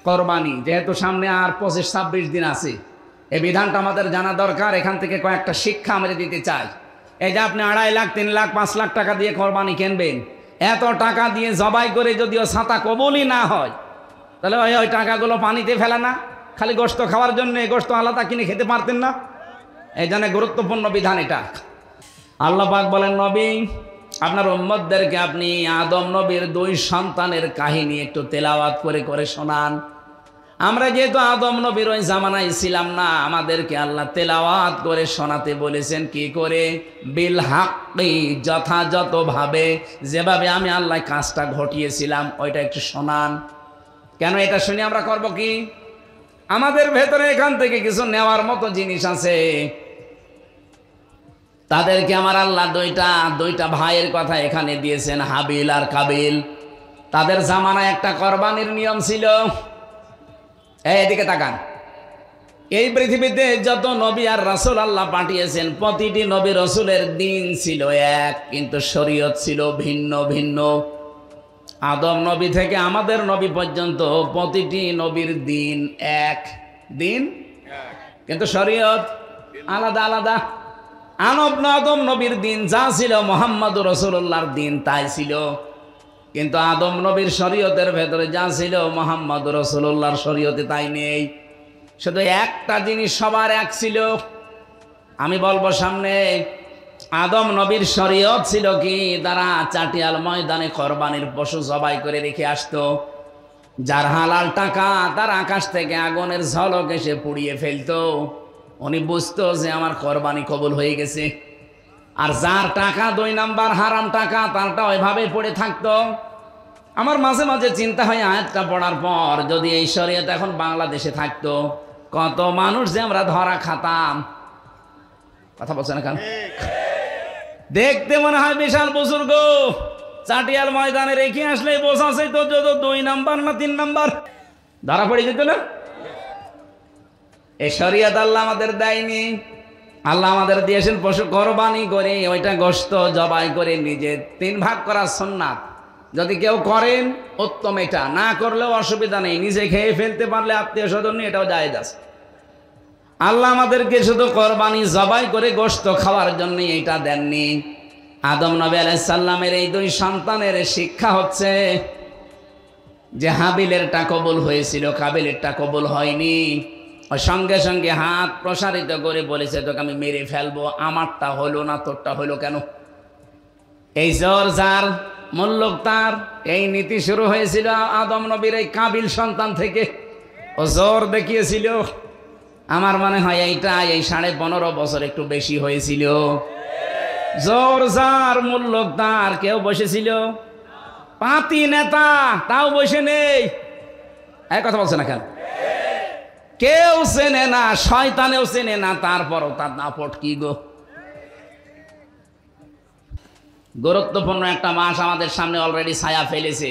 কোরবানি, যেহেতু সামনে আর 25-26 দিন আছে, এই বিধানটা আমাদের জানা দরকার। এখান থেকে কয়েকটা শিক্ষা আমরা দিতে চাই। এই যে আপনি 2.5 লাখ 3 লাখ 5 লাখ টাকা দিয়ে কোরবানি কিনবেন, এত টাকা দিয়ে জবাই করে যদিও ছাতা কবুলই না হয়, তাহলে ওই টাকাগুলো পানিতে ফেলে না? খালি গোশত খাওয়ার জন্য গোশত আলাদা কিনে খেতে পারতেন না? এই জন্য গুরুত্বপূর্ণ বিধান এটা। আল্লাহ পাক বলেন, নবী আপনার উম্মতদেরকে আপনি আদম নবীর 2 সন্তানের কাহিনী একটু তেলাওয়াত করে করে শোনান। আমরা যেহেতু আদম নবীর ওই জামানায় ছিলাম না, আমাদেরকে আল্লাহ তেলাওয়াত করে শোনাতে বলেছেন। কি করে? বিল হাক্কি, যথাযথভাবে, যেভাবে আমি আল্লাহ কাজটা ঘটিয়েছিলাম ওইটা একটু শোনান। কেন? এটা শুনে আমরা করব কি? আমাদের ভেতরে এখান থেকে কিছু নেওয়ার মতো জিনিস আছে। তাদেরকে আমার আল্লাহ দুইটা ভাইয়ের কথা এখানে দিয়েছেন, হাবিল আর কাবিল। তাদের জামানায় একটা কোরবানির নিয়ম ছিল। এদিকে তাকান। এই পৃথিবীতে যত নবী আর রাসূল আল্লাহ পাঠিয়েছেন, প্রতিটি নবী রাসূলের দিন ছিল এক, কিন্তু শরীয়ত ছিল ভিন্ন ভিন্ন। আদম নবী থেকে আমাদের নবী পর্যন্ত প্রতিটি নবীর দিন এক, দিন কিন্তু শরীয়ত আলাদা আলাদা। আদম নবীর দিন যা ছিল, মুহাম্মদুর রাসূলুল্লাহর দিন তাই ছিল। কিন্তু আদম নবীর শরীয়তের ভেতরে যা ছিল, মুহাম্মদুর রাসূলুল্লাহর শরীয়তে তাই নেই। শুধু একটা জিনিস সবার এক ছিল। আমি বলবো সামনে, আদম নবীর শরীয়ত ছিল কি? তারা চাটিয়াল ময়দানে কোরবানির পশু জবাই করে রেখে আসতো। যার হালাল টাকা, তার আকাশ থেকে আগুনের ঝলক এসে পুড়িয়ে ফেলতো। উনি বুঝতো যে আমার কোরবানি কবুল হয়ে গেছে। আর যার টাকা 2 নাম্বার হারাম টাকা, তারটা ওইভাবে পড়ে থাকতো। আমার মাঝে মাঝে চিন্তা হয়, আয়াতটা পড়ার পর যদি এই শরীয়ত এখন বাংলাদেশে থাকতো, কত মানুষ যে আমরা ধরা খাতাম। কথা বলছেন না কেন? দেখতে মনে হয় বিশাল বুজুর্গ, চাটিয়াল ময়দানে রেখে আসলে বোঝা তো যত 2 নাম্বার না 3 নাম্বার ধরা পড়ে যেত না। এই শরীয়ত আল্লাহ আমাদের দেয়নি। আল্লাহ আমাদের দিয়েছেন পশু কোরবানি করে, ওইটা গোশত জবাই করে নিজে 3 ভাগ করা সুন্নাত। যদি কেউ করেন উত্তম, এটা না করলেও অসুবিধা নেই। নিজে খেয়ে ফেলতে পারলে আত্মীয় স্বজন নিয়ে এটাও জায়েজ আছে। আল্লাহ আমাদেরকে শুধু কোরবানি জবাই করে গোশত খাওয়ার জন্য এটা দেননি। আদম নবী আলাইহিস সালামের এই 2 সন্তানের শিক্ষা হচ্ছে যে হাবিলেরটা কবুল হয়েছিল, কাবিলেরটা কবুল হয়নি। ওই সঙ্গে সঙ্গে হাত প্রসারিত করে বলেছে, তোকে আমি মেরে ফেলবো। আমারটা হলো না, তোরটা হলো কেন? এই জোর যার, মুল্লুক তার। এই নীতি শুরু হয়েছিল আদম নবীর এই কাবিল সন্তান থেকে। ও জোর দেখিয়েছিল। আমার মনে হয় এইটা এই 15.5 বছর একটু বেশি হয়েছিল। জোর যার, মুল্লুক তার। কেউ বসেছিল? পাতি নেতা তাও বসে নেই। এক কথা বলছে না কেন? কেউ চেনে না, শয়তানেও চেনে না, তারপরও তার দাপট কি গো। গুরুত্বপূর্ণ একটা মাস আমাদের সামনে অলরেডি ছায়া ফেলেছে।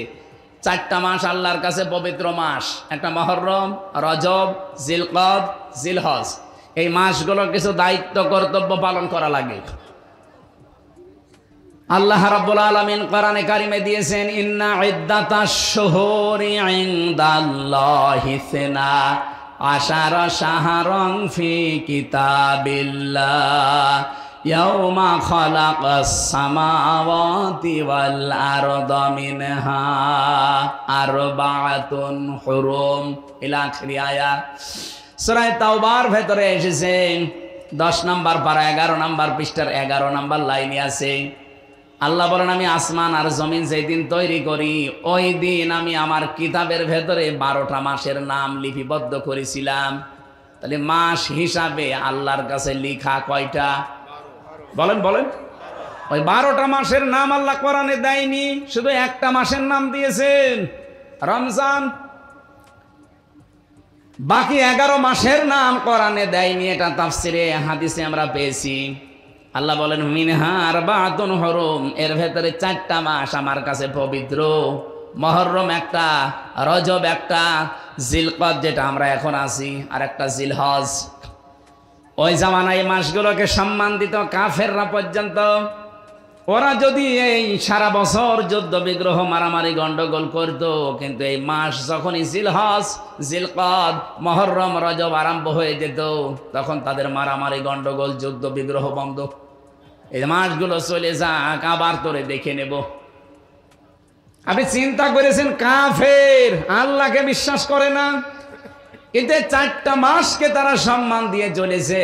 4টা মাস আল্লাহর কাছে পবিত্র মাস। একটা মুহররম, রজব, জিলকদ, জিলহজ। এই মাসগুলোর কিছু দায়িত্ব কর্তব্য পালন করা লাগে। আল্লাহ রাব্বুল আলামিন কোরআনে কারিমে দিয়েছেন, ইন্না ইদ্দাতাশ শুহুরি ইনদাল্লাহি 12 শাহরান ফি কিতাবিল্লাহ ইয়াউমা খালাকাস সামাওয়াতি ওয়াল আরদা মিনহা আরবাআতুন হুরুম ইলা আখিরি আয়াত। সূরা তাওবার ভেতরে এসেছে 10 নম্বর পারা 11 নম্বর পৃষ্ঠার 11 নম্বর লাইনে আছে। আল্লাহ বলেন, আমি আসমান আর জমিন যেদিন তৈরি করি, ওই দিন আমি আমার কিতাবের ভেতরে 12টা মাসের নাম লিপিবদ্ধ করেছিলাম। তাহলে মাস হিসাবে আল্লাহর কাছে লিখা কয়টা? বলেন বলেন। ওই 12টা মাসের নাম আল্লাহ কোরআনে দেয়নি, শুধু একটা মাসের নাম দিয়েছেন, রমজান। বাকি 11 মাসের নাম কোরআনে দেয়নি। এটা তাফসিরে হাদিসে আমরা পেয়েছি। আল্লাহ বলেন, মিনহা আরবাআতুন হুরুম, এর ভেতরে 4টা মাস আমার কাছে পবিত্র। মুহররম একটা, রজব একটা, জিলকদ যেটা আমরা এখন আছি, আর একটা জিলহজ। ওই জামানায় মাসগুলোকে সম্মান দিত কাফেররা পর্যন্ত। ওরা যদি এই সারা বছর যুদ্ধ বিগ্রহ মারামারি গন্ডগোল করত, কিন্তু এই মাস যখনই জিলহজ, জিলকদ, মুহররম, রজব আরম্ভ হয়ে যেত, তখন তাদের মারামারি গন্ডগোল যুদ্ধ বিগ্রহ বন্ধ। এই মাসগুলো চলে যাক, আবার তোরে দেখে নেব। আপনি চিন্তা করেছেন কাফের আল্লাহকে বিশ্বাস করে না, কিন্তু 4টা মাসকে তারা সম্মান দিয়ে চলেছে।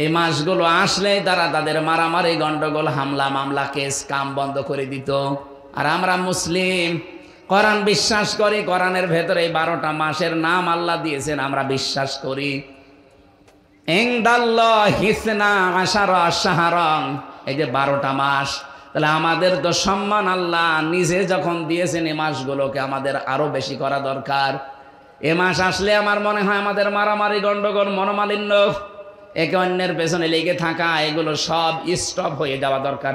এই মাসগুলো আসলেই তারা তাদের মারামারি গন্ডগোল হামলা মামলা কেস কাম বন্ধ করে দিত। আর আমরা মুসলিম, কোরআন বিশ্বাস করি, কোরআনের ভেতরে 12টা মাসের নাম আল্লাহ দিয়েছেন, আমরা বিশ্বাস করি। ইনদাল্লাহি 12 শাহরান, এই যে 12টা মাস, তাহলে আমাদের তো সম্মান আল্লাহ নিজে যখন দিয়েছেন, এই মাসগুলোকে আমাদের আরো বেশি করা দরকার। এ মাস আসলে আমার মনে হয় আমাদের মারামারি গন্ডগোল মনোমালিন্য, একে অন্যের পেছনে লেগে থাকা, এগুলো সব স্টপ হয়ে যাওয়া দরকার।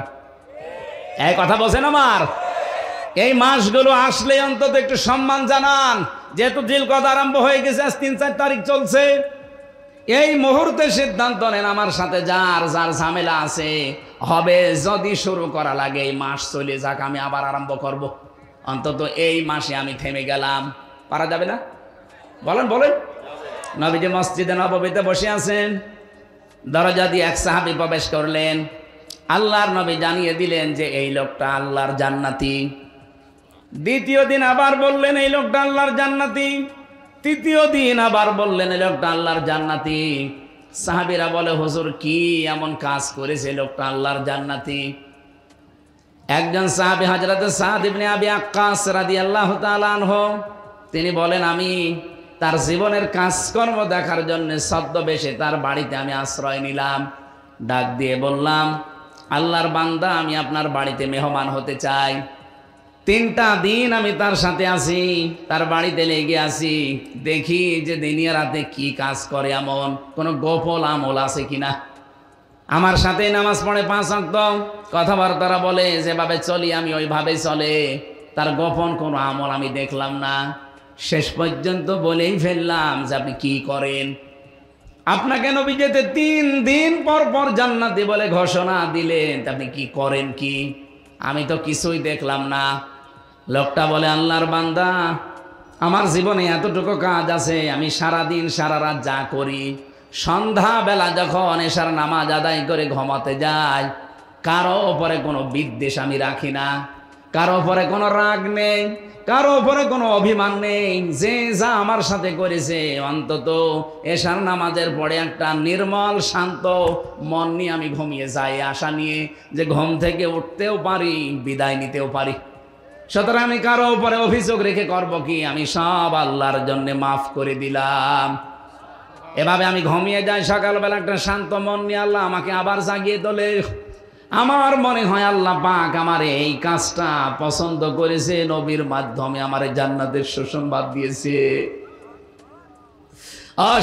এই কথা বলছেন আমার? এই মাসগুলো আসলে অন্তত একটু সম্মান জানান। যেহেতু জিলকদ আরম্ভ হয়ে গেছে, আজ 3-4 তারিখ চলছে, এই মুহূর্তে সিদ্ধান্ত নেন আমার সাথে যার যার ঝামেলা আছে হবে, যদি শুরু করা লাগে এই মাস চলে যাক, আমি আবার আরম্ভ করব। অন্তত এই মাসে আমি থেমে গেলাম। পারা যাবে না? বলেন বলেন। নবীজি মসজিদে নববীতে বসে আছেন, দরজা দিয়ে এক সাহাবী প্রবেশ করলেন। আল্লাহর নবী জানিয়ে দিলেন যে এই লোকটা আল্লাহর জান্নাতি। দ্বিতীয় দিন আবার বললেন এই লোকটা আল্লাহর জান্নাতি। তৃতীয় দিন আবার বললেন এই লোকটা আল্লাহর জান্নাতি। সাহাবীরা বলে, হুজুর কি এমন কাজ করেছে লোকটা আল্লাহর জান্নাতি? একজন সাহাবী হযরত সাদ ইবনে আবি আক্কাস রাদিয়াল্লাহু তাআলা আনহু, তিনি বলেন, আমি তার জীবনের কাজকর্ম দেখার জন্য ছদ্মবেশে তার বাড়িতে আমি আশ্রয় নিলাম। ডাক দিয়ে বললাম, আল্লাহর বান্দা, আমি আপনার বাড়িতে মেহমান হতে চাই। 3টা দিন আমি তার সাথে আছি, তার বাড়িতে লেগে আছি, দেখি যে দিনিয়া রাতে কি কাজ করে, এমন কোনো গোপন আমল আছে কিনা। আমার সাথে নামাজ পড়ে 5 ওয়াক্ত, কথাবার্তা বলে, যেভাবে চলি আমি ওইভাবে চলে, তার গোপন কোনো আমল আমি দেখলাম না। শেষ পর্যন্ত বলেই ফেললাম যে আপনি কি করেন? আপনাকে নবী যেতে 3 দিন পর পর জান্নাতি বলে ঘোষণা দিলেন, আপনি কি করেন? কি আমি তো কিছুই দেখলাম না। লোকটা বলে, আল্লাহর বান্দা, আমার জীবনে এতটুকু কাজ আছে, আমি সারাদিন সারা রাত যা করি, সন্ধ্যাবেলা যখন এশার নামাজ আদায় করে ঘুমাতে যাই, কারো ওপরে কোনো বিদ্বেষ আমি রাখি না, কারো ওপরে কোনো রাগ নেই, কারো ওপরে কোনো অভিমান নেই। যে যা আমার সাথে করেছে, অন্তত এশার নামাজের পরে একটা নির্মল শান্ত মন নিয়ে আমি ঘুমিয়ে যাই, আশা নিয়ে যে ঘুম থেকে উঠতেও পারি, বিদায় নিতেও পারি। সুতরাং আমি কারো উপরে অভিযোগ রেখে করব কি? আমি সব আল্লাহর জন্য মাফ করে দিলাম। এভাবে আমি ঘুমিয়ে যাই, সকালবেলা একটা শান্ত মন নিয়ে আল্লাহ আমাকে আবার জাগিয়ে তোলে। আমার মনে হয় আল্লাহ পাক আমার এই কাজটা পছন্দ করেছে, নবীর মাধ্যমে আমার জান্নাতের সুসংবাদ দিয়েছে।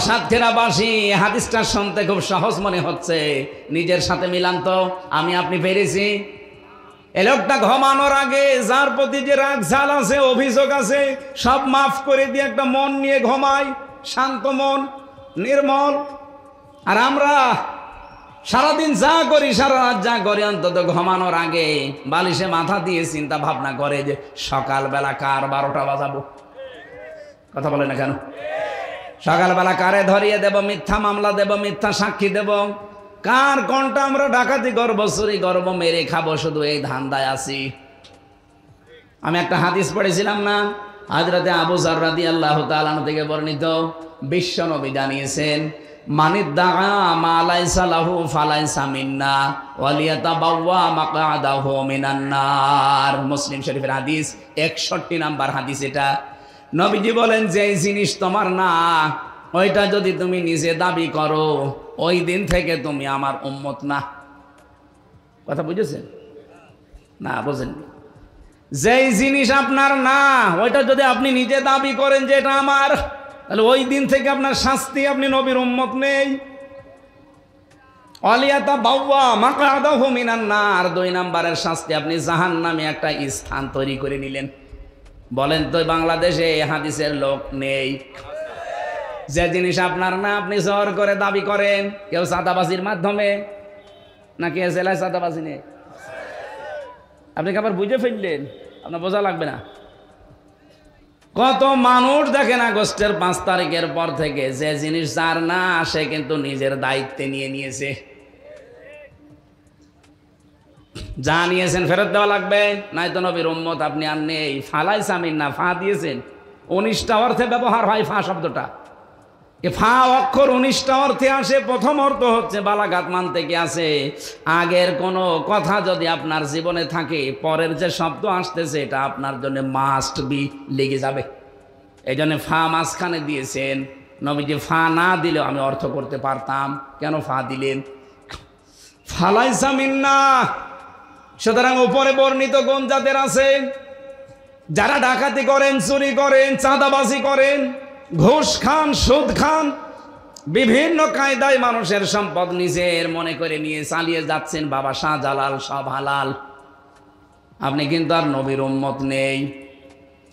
সাতক্ষীরাবাসী, হাদিসটা শুনতে খুব সহজ মনে হচ্ছে, নিজের সাথে মিলান তো। আমি আপনি পেরেছি? এ লোকটা ঘুমানোর আগে যার প্রতি যে রাগ ঝাল আছে, অভিযোগ আছে, সব মাফ করে দিয়ে একটা মন নিয়ে ঘুমায়, শান্ত মন, নির্মল। আর আমরা সারাদিন যা করি, সারা রাত যা করি, অন্তত ঘুমানোর আগে বালিশে মাথা দিয়ে চিন্তা ভাবনা করে যে সকালবেলা কার 12টা বাজাবো। কথা বলে না কেন? সকালবেলা কারে ধরিয়ে দেব, মিথ্যা মামলা দেব, মিথ্যা সাক্ষী দেব, কার কোনটা আমরা ডাকাতি করবো, চুরি করবো, মেরে খাবো, শুধু এই ধান্দায় আছি। আমি একটা হাদিস পড়েছিলাম না, হযরতে আবু যর রাদিয়াল্লাহু তাআলা আনহু থেকে বর্ণিত, বিশ্ব নবী জানিয়েছেন, মানিদ্দাআ মা লাইসা লাহু ফালাইসা মিন্না ওয়ালিয়াতাবাওয়া মাকআদাহু মিনান নার। মুসলিম শরীফের হাদিস, 61 নাম্বার হাদিস এটা। নবীজি বলেন, যে জিনিস তোমার না, ওইটা যদি তুমি নিজে দাবি করো, ওই দিন থেকে তুমি আমার উম্মত না। কথা বুঝেছেন না? বুঝেন? যেই জিনিস আপনার না, ওইটা যদি আপনি নিজে দাবি করেন যে এটা আমার, তাহলে ওই দিন থেকে আপনার শাস্তি, আপনি নবীর উম্মত নেই। ওয়ালিয়াতাবাওয়া মাকআদাহু মিনান নার, 2 নম্বরের শাস্তি, আপনি জাহান্নামে একটা স্থান তৈরি করে নিলেন। বলেন তো, বাংলাদেশে হাদিসের লোক নেই? যে জিনিস আপনার না, আপনি জোর করে দাবি করেন, কেউ চাঁদাবাজির মাধ্যমে, নাকি জেলায় চাঁদাবাজি নেই? আপনি কি আবার বুঝে ফেললেন? আপনার বোঝা লাগবে না। কত মানুষ দেখেন আগস্টের 5 তারিখের পর থেকে যে জিনিস যার না সে কিন্তু নিজের দায়িত্বে নিয়ে নিয়েছে। যা নিয়েছেন ফেরত দেওয়া লাগবে, নাই তো নবীর উম্মত আপনি আর নেই। ফালাই সামিন না, ফা দিয়েছেন। 19টা অর্থে ব্যবহার হয় ফা শব্দটা। এ ফা অক্ষর 19টা অর্থে আসে। প্রথম অর্থ হচ্ছে বালাগাত মানতে কি আছে, আগের কোনো কথা যদি আপনার জীবনে থাকে, পরের যে শব্দ আসতেছে এটা আপনার জন্য মাস্ট বি লেগে যাবে। এই জন্য ফা মাঝখানে দিয়েছেন। নবীজি ফা না দিলেও আমি অর্থ করতে পারতাম, কেন ফা দিলেন? ফালাইসা মিন্না। সুতরাং উপরে বর্ণিত গুণ যাদের আছে, যারা ডাকাতি করেন, চুরি করেন, চাঁদাবাজি করেন, ঘুষ খান, সুদ খান, বিভিন্ন কায়দায় মানুষের সম্পদ নিজের মনে করে নিয়ে চালিয়ে যাচ্ছেন, বাবা শাহজালাল সব হালাল, আপনি কিন্তু আর নবীর উম্মত নেই।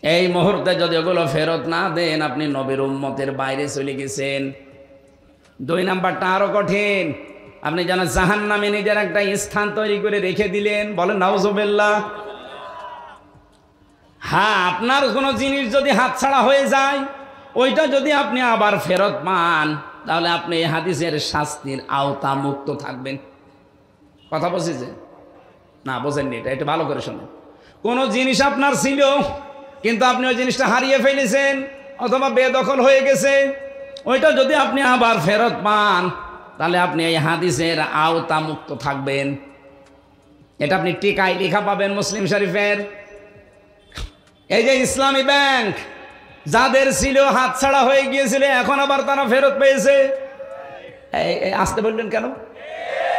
এই মুহূর্তে যদি ওগুলো ফেরত না দেন, আপনি নবীর উম্মতের বাইরে চলে গেছেন। 2 নাম্বারটা আরো কঠিন। আপনি যেন জাহান্নামে নিজের একটা স্থান তৈরি করে রেখে দিলেন। বলেন নাউজুবিল্লাহ। হ্যাঁ, আপনার কোনো জিনিস যদি হাতছাড়া হয়ে যায়, ওইটা যদি আপনি আবার ফেরত পান, তাহলে আপনি এই হাদিসের শাস্তির আওতা মুক্ত থাকবেন। কথা বুঝেছেন না? বোঝেননি? এটা ভালো করে শোনেন। কোনো জিনিস আপনার ছিল, কিন্তু আপনি ওই জিনিসটা হারিয়ে ফেলেছেন অথবা বেদখল হয়ে গেছে, ওইটা যদি আপনি আবার ফেরত পান, তাহলে আপনি এই হাদিসের আওতা মুক্ত থাকবেন। এটা আপনি টিকায় লেখা পাবেন মুসলিম শরীফের। এই যে ইসলামী ব্যাংক যাদের ছিল, হাতছাড়া হয়ে গিয়েছিল, এখন আবার তারা ফেরত পেয়েছে। আসতে বললেন কেন?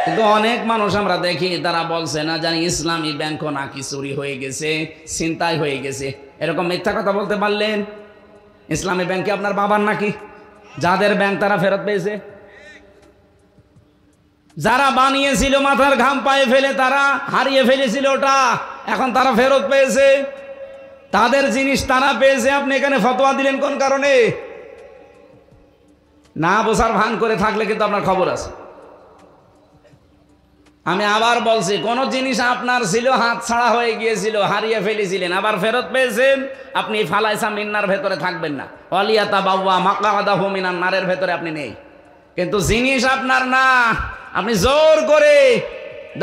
কিন্তু অনেক মানুষ আমরা দেখি তারা বলছে না জানি ইসলামী ব্যাংকও নাকি চুরি হয়ে গেছে, ছিনতাই হয়ে গেছে। এরকম মিথ্যা কথা বলতে পারলেন? ইসলামী ব্যাংকে আপনার বাবার নাকি? যাদের ব্যাংক তারা ফেরত পেয়েছে। যারা বানিয়েছিল মাথার ঘাম পায়ে ফেলে, তারা হারিয়ে ফেলেছিল ওটা, এখন তারা ফেরত পেয়েছে। তাদের জিনিস তারা পেয়েছে, আপনি এখানে ফতোয়া দিলেন কোন কারণে? না বোঝার ভান করে থাকলে কিন্তু আপনার খবর আছে। আমি আবার বলছি, কোন জিনিস আপনার ছিল, হাত ছাড়া হয়ে গিয়েছিল, হারিয়ে ফেলেছিলেন, আবার ফেরত পেয়েছেন, আপনি ফালাইসা মিন্নার ভেতরে থাকবেন না। ওয়ালিয়াতা বাওয়া মাকাদাহু মিনান নারের ভেতরে আপনি নেই। কিন্তু জিনিস আপনার না, আপনি জোর করে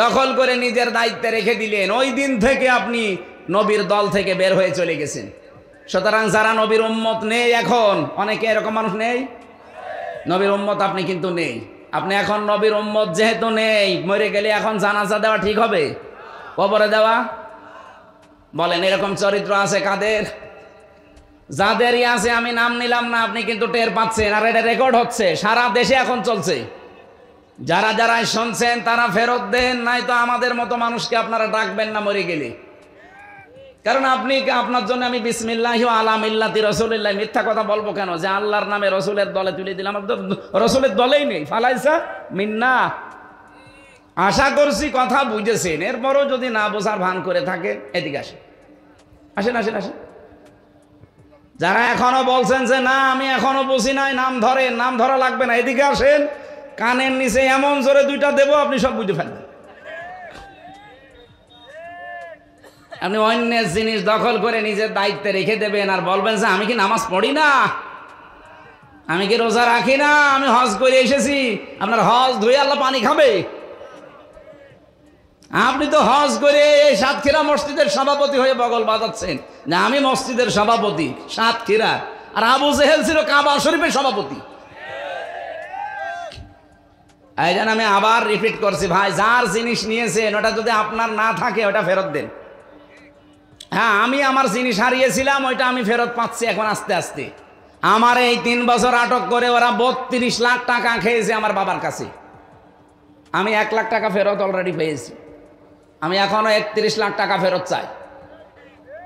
দখল করে নিজের দায়িত্বে রেখে দিলেন। ওই দিন থেকে আপনি নবীর দল থেকে বের হয়ে চলে গেছেন। সুতরাং যারা নবীর উম্মত নেই, এখন অনেকে এরকম মানুষ নেই, নবীর উম্মত আপনি কিন্তু নেই। আপনি এখন নবীর উম্মত যেহেতু নেই, মরে গেলে এখন জানাজা দেওয়া ঠিক হবে? কবরে দেওয়া? বলেন, এরকম চরিত্র আছে কাদের? যাদেরই আছে, আমি নাম নিলাম না, আপনি কিন্তু টের পাচ্ছেন। আর এটা রেকর্ড হচ্ছে, সারা দেশে এখন চলছে। যারা যারা শুনছেন তারা ফেরত দেন, নাই তো আমাদের মতো মানুষকে আপনারা ডাকবেন না মরে গেলে। কারণ আপনি, আপনার জন্য আমি বিসমিল্লাহি ওয়া আলা মিল্লাতি রাসূলিল্লাহ মিথ্যা কথা বলবো কেন? যে আল্লাহর নামে রসুলের দলে তুলে দিলাম, রসুলের দলেই নেই, ফালাইসা মিন্না। আশা করছি কথা বুঝেছেন। এরপরও যদি না বোঝার ভান করে থাকে, এদিকে আসেন, আসেন আসেন আসেন। যারা এখনো বলছেন যে না আমি এখনো বুঝি নাই, নাম ধরেন, নাম ধরা লাগবে না, এদিকে আসেন। কানের নিচে এমন জোরে 2টা দেবো, আপনি সব বুঝে ফেলবেন। আপনি অন্যের জিনিস দখল করে নিজের দায়িত্বে রেখে দেবেন আর বলবেন যে আমি কি নামাজ পড়ি না, আমি কি রোজা রাখি না, আমি হজ করে এসেছি। আপনার হজ ধুয়ে আল্লাহ পানি খাবে? আপনি তো হজ করে সাতক্ষীরা মসজিদের সভাপতি হয়ে বগল বাজাচ্ছেন যে আমি মসজিদের সভাপতি সাতক্ষীরা, আর আবু জেহেল ছিল কাবা শরীফের সভাপতি। এই জন্য আমি আবার রিপিট করছি, ভাই যার জিনিস নিয়েছেন ওটা যদি আপনার না থাকে ওটা ফেরত দেন। হ্যাঁ, আমি আমার জিনিস হারিয়েছিলাম, ওইটা আমি ফেরত পাচ্ছি এখন আস্তে আস্তে। আমার এই 3 বছর আটক করে ওরা 32 লাখ টাকা খেয়েছে আমার বাবার কাছে। আমি 1 লাখ টাকা ফেরত অলরেডি পেয়েছি। আমি এখনো 31 লাখ টাকা ফেরত চাই।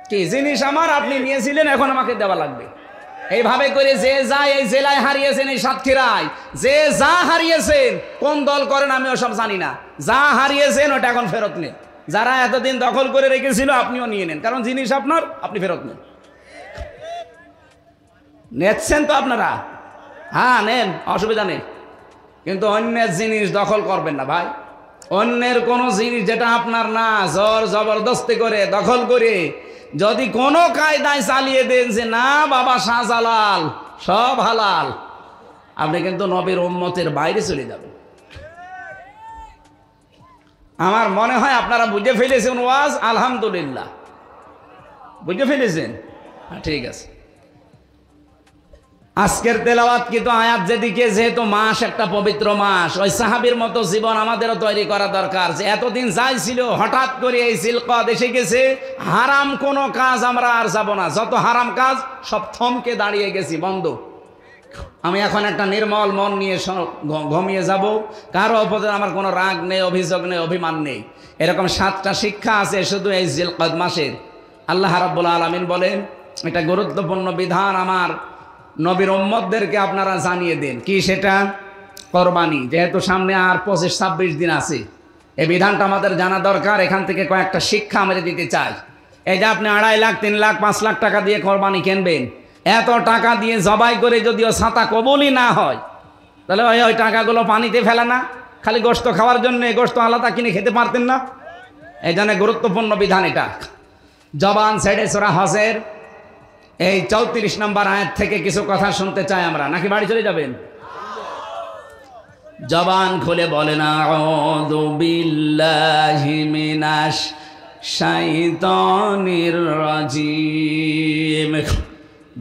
কি জিনিস আমার, আপনি নিয়েছিলেন, এখন আমাকে দেওয়া লাগবে। এইভাবে করে যে যা এই জেলায় হারিয়েছেন, এই সাতক্ষীরায় যে যা হারিয়েছেন, কোন দল করেন আমি ওসব জানি না, যা হারিয়েছেন ওটা এখন ফেরত নেন। যারা এতদিন দখল করে রেখেছিল আপনিও নিয়ে নেন, কারণ জিনিস আপনার, আপনি ফেরত নেন। নেচ্ছেন তো আপনারা? হ্যাঁ নেন, অসুবিধা নেই, কিন্তু অন্যের জিনিস দখল করবেন না ভাই। অন্যের কোনো জিনিস যেটা আপনার না, জোর জবরদস্তি করে দখল করে যদি কোনো কায়দায় চালিয়ে দেন যে না বাবা শাহজালাল সব হালাল, আপনি কিন্তু নবীর উম্মতের বাইরে চলে যাবেন। আমার মনে হয় আপনারা বুঝে ফেলেছেন ওয়াজ, আলহামদুলিল্লাহ বুঝে ফেলেছেন। ঠিক আছে, আজকের তেলাওয়াত কিন্তু আয়াত যেদিকে, যেহেতু মাস একটা পবিত্র মাস, ওই সাহাবীর মতো জীবন আমাদেরও তৈরি করা দরকার। যে এতদিন যাই ছিল হঠাৎ করে এই জিলকদ এসে গেছে, হারাম কোনো কাজ আমরা আর যাব না, যত হারাম কাজ সব থমকে দাঁড়িয়ে গেছি, বন্ধ। আমি এখন একটা নির্মল মন নিয়ে ঘুমিয়ে যাব, কারো উপরে আমার কোনো রাগ নেই, অভিযোগ নেই, অভিমান নেই। এরকম 7টা শিক্ষা আছে শুধু এই জিলকদ মাসের। আল্লাহ রাব্বুল আলামিন বলেন এটা গুরুত্বপূর্ণ বিধান আমার নবীর উম্মতদেরকে আপনারা জানিয়ে দেন। কি সেটা? কোরবানি। যেহেতু সামনে আর 25-26 দিন আছে, এই বিধানটা আমাদের জানা দরকার। এখান থেকে কয়েকটা শিক্ষা আমরা দিতে চাই। এই যে আপনি 2.5 লাখ 3 লাখ 5 লাখ টাকা দিয়ে কোরবানি কিনবেন, এত টাকা দিয়ে জবাই করে যদিও ছাতা কবুলই না হয়, তাহলে ওই টাকাগুলো পানিতে ফেলে না? খালি গোশত খাওয়ার জন্য গোশত আলাদা কিনে খেতে পারতেন না? এই জন্য গুরুত্বপূর্ণ বিধান এটা। জবান ছেড়ে সূরা হজের এই 34 নম্বর আয়াত থেকে কিছু কথা শুনতে চাই আমরা, নাকি বাড়ি চলে যাবেন? জবান খুলে বলেন আউযু বিল্লাহি মিনাশ শাইতানির রাজিম,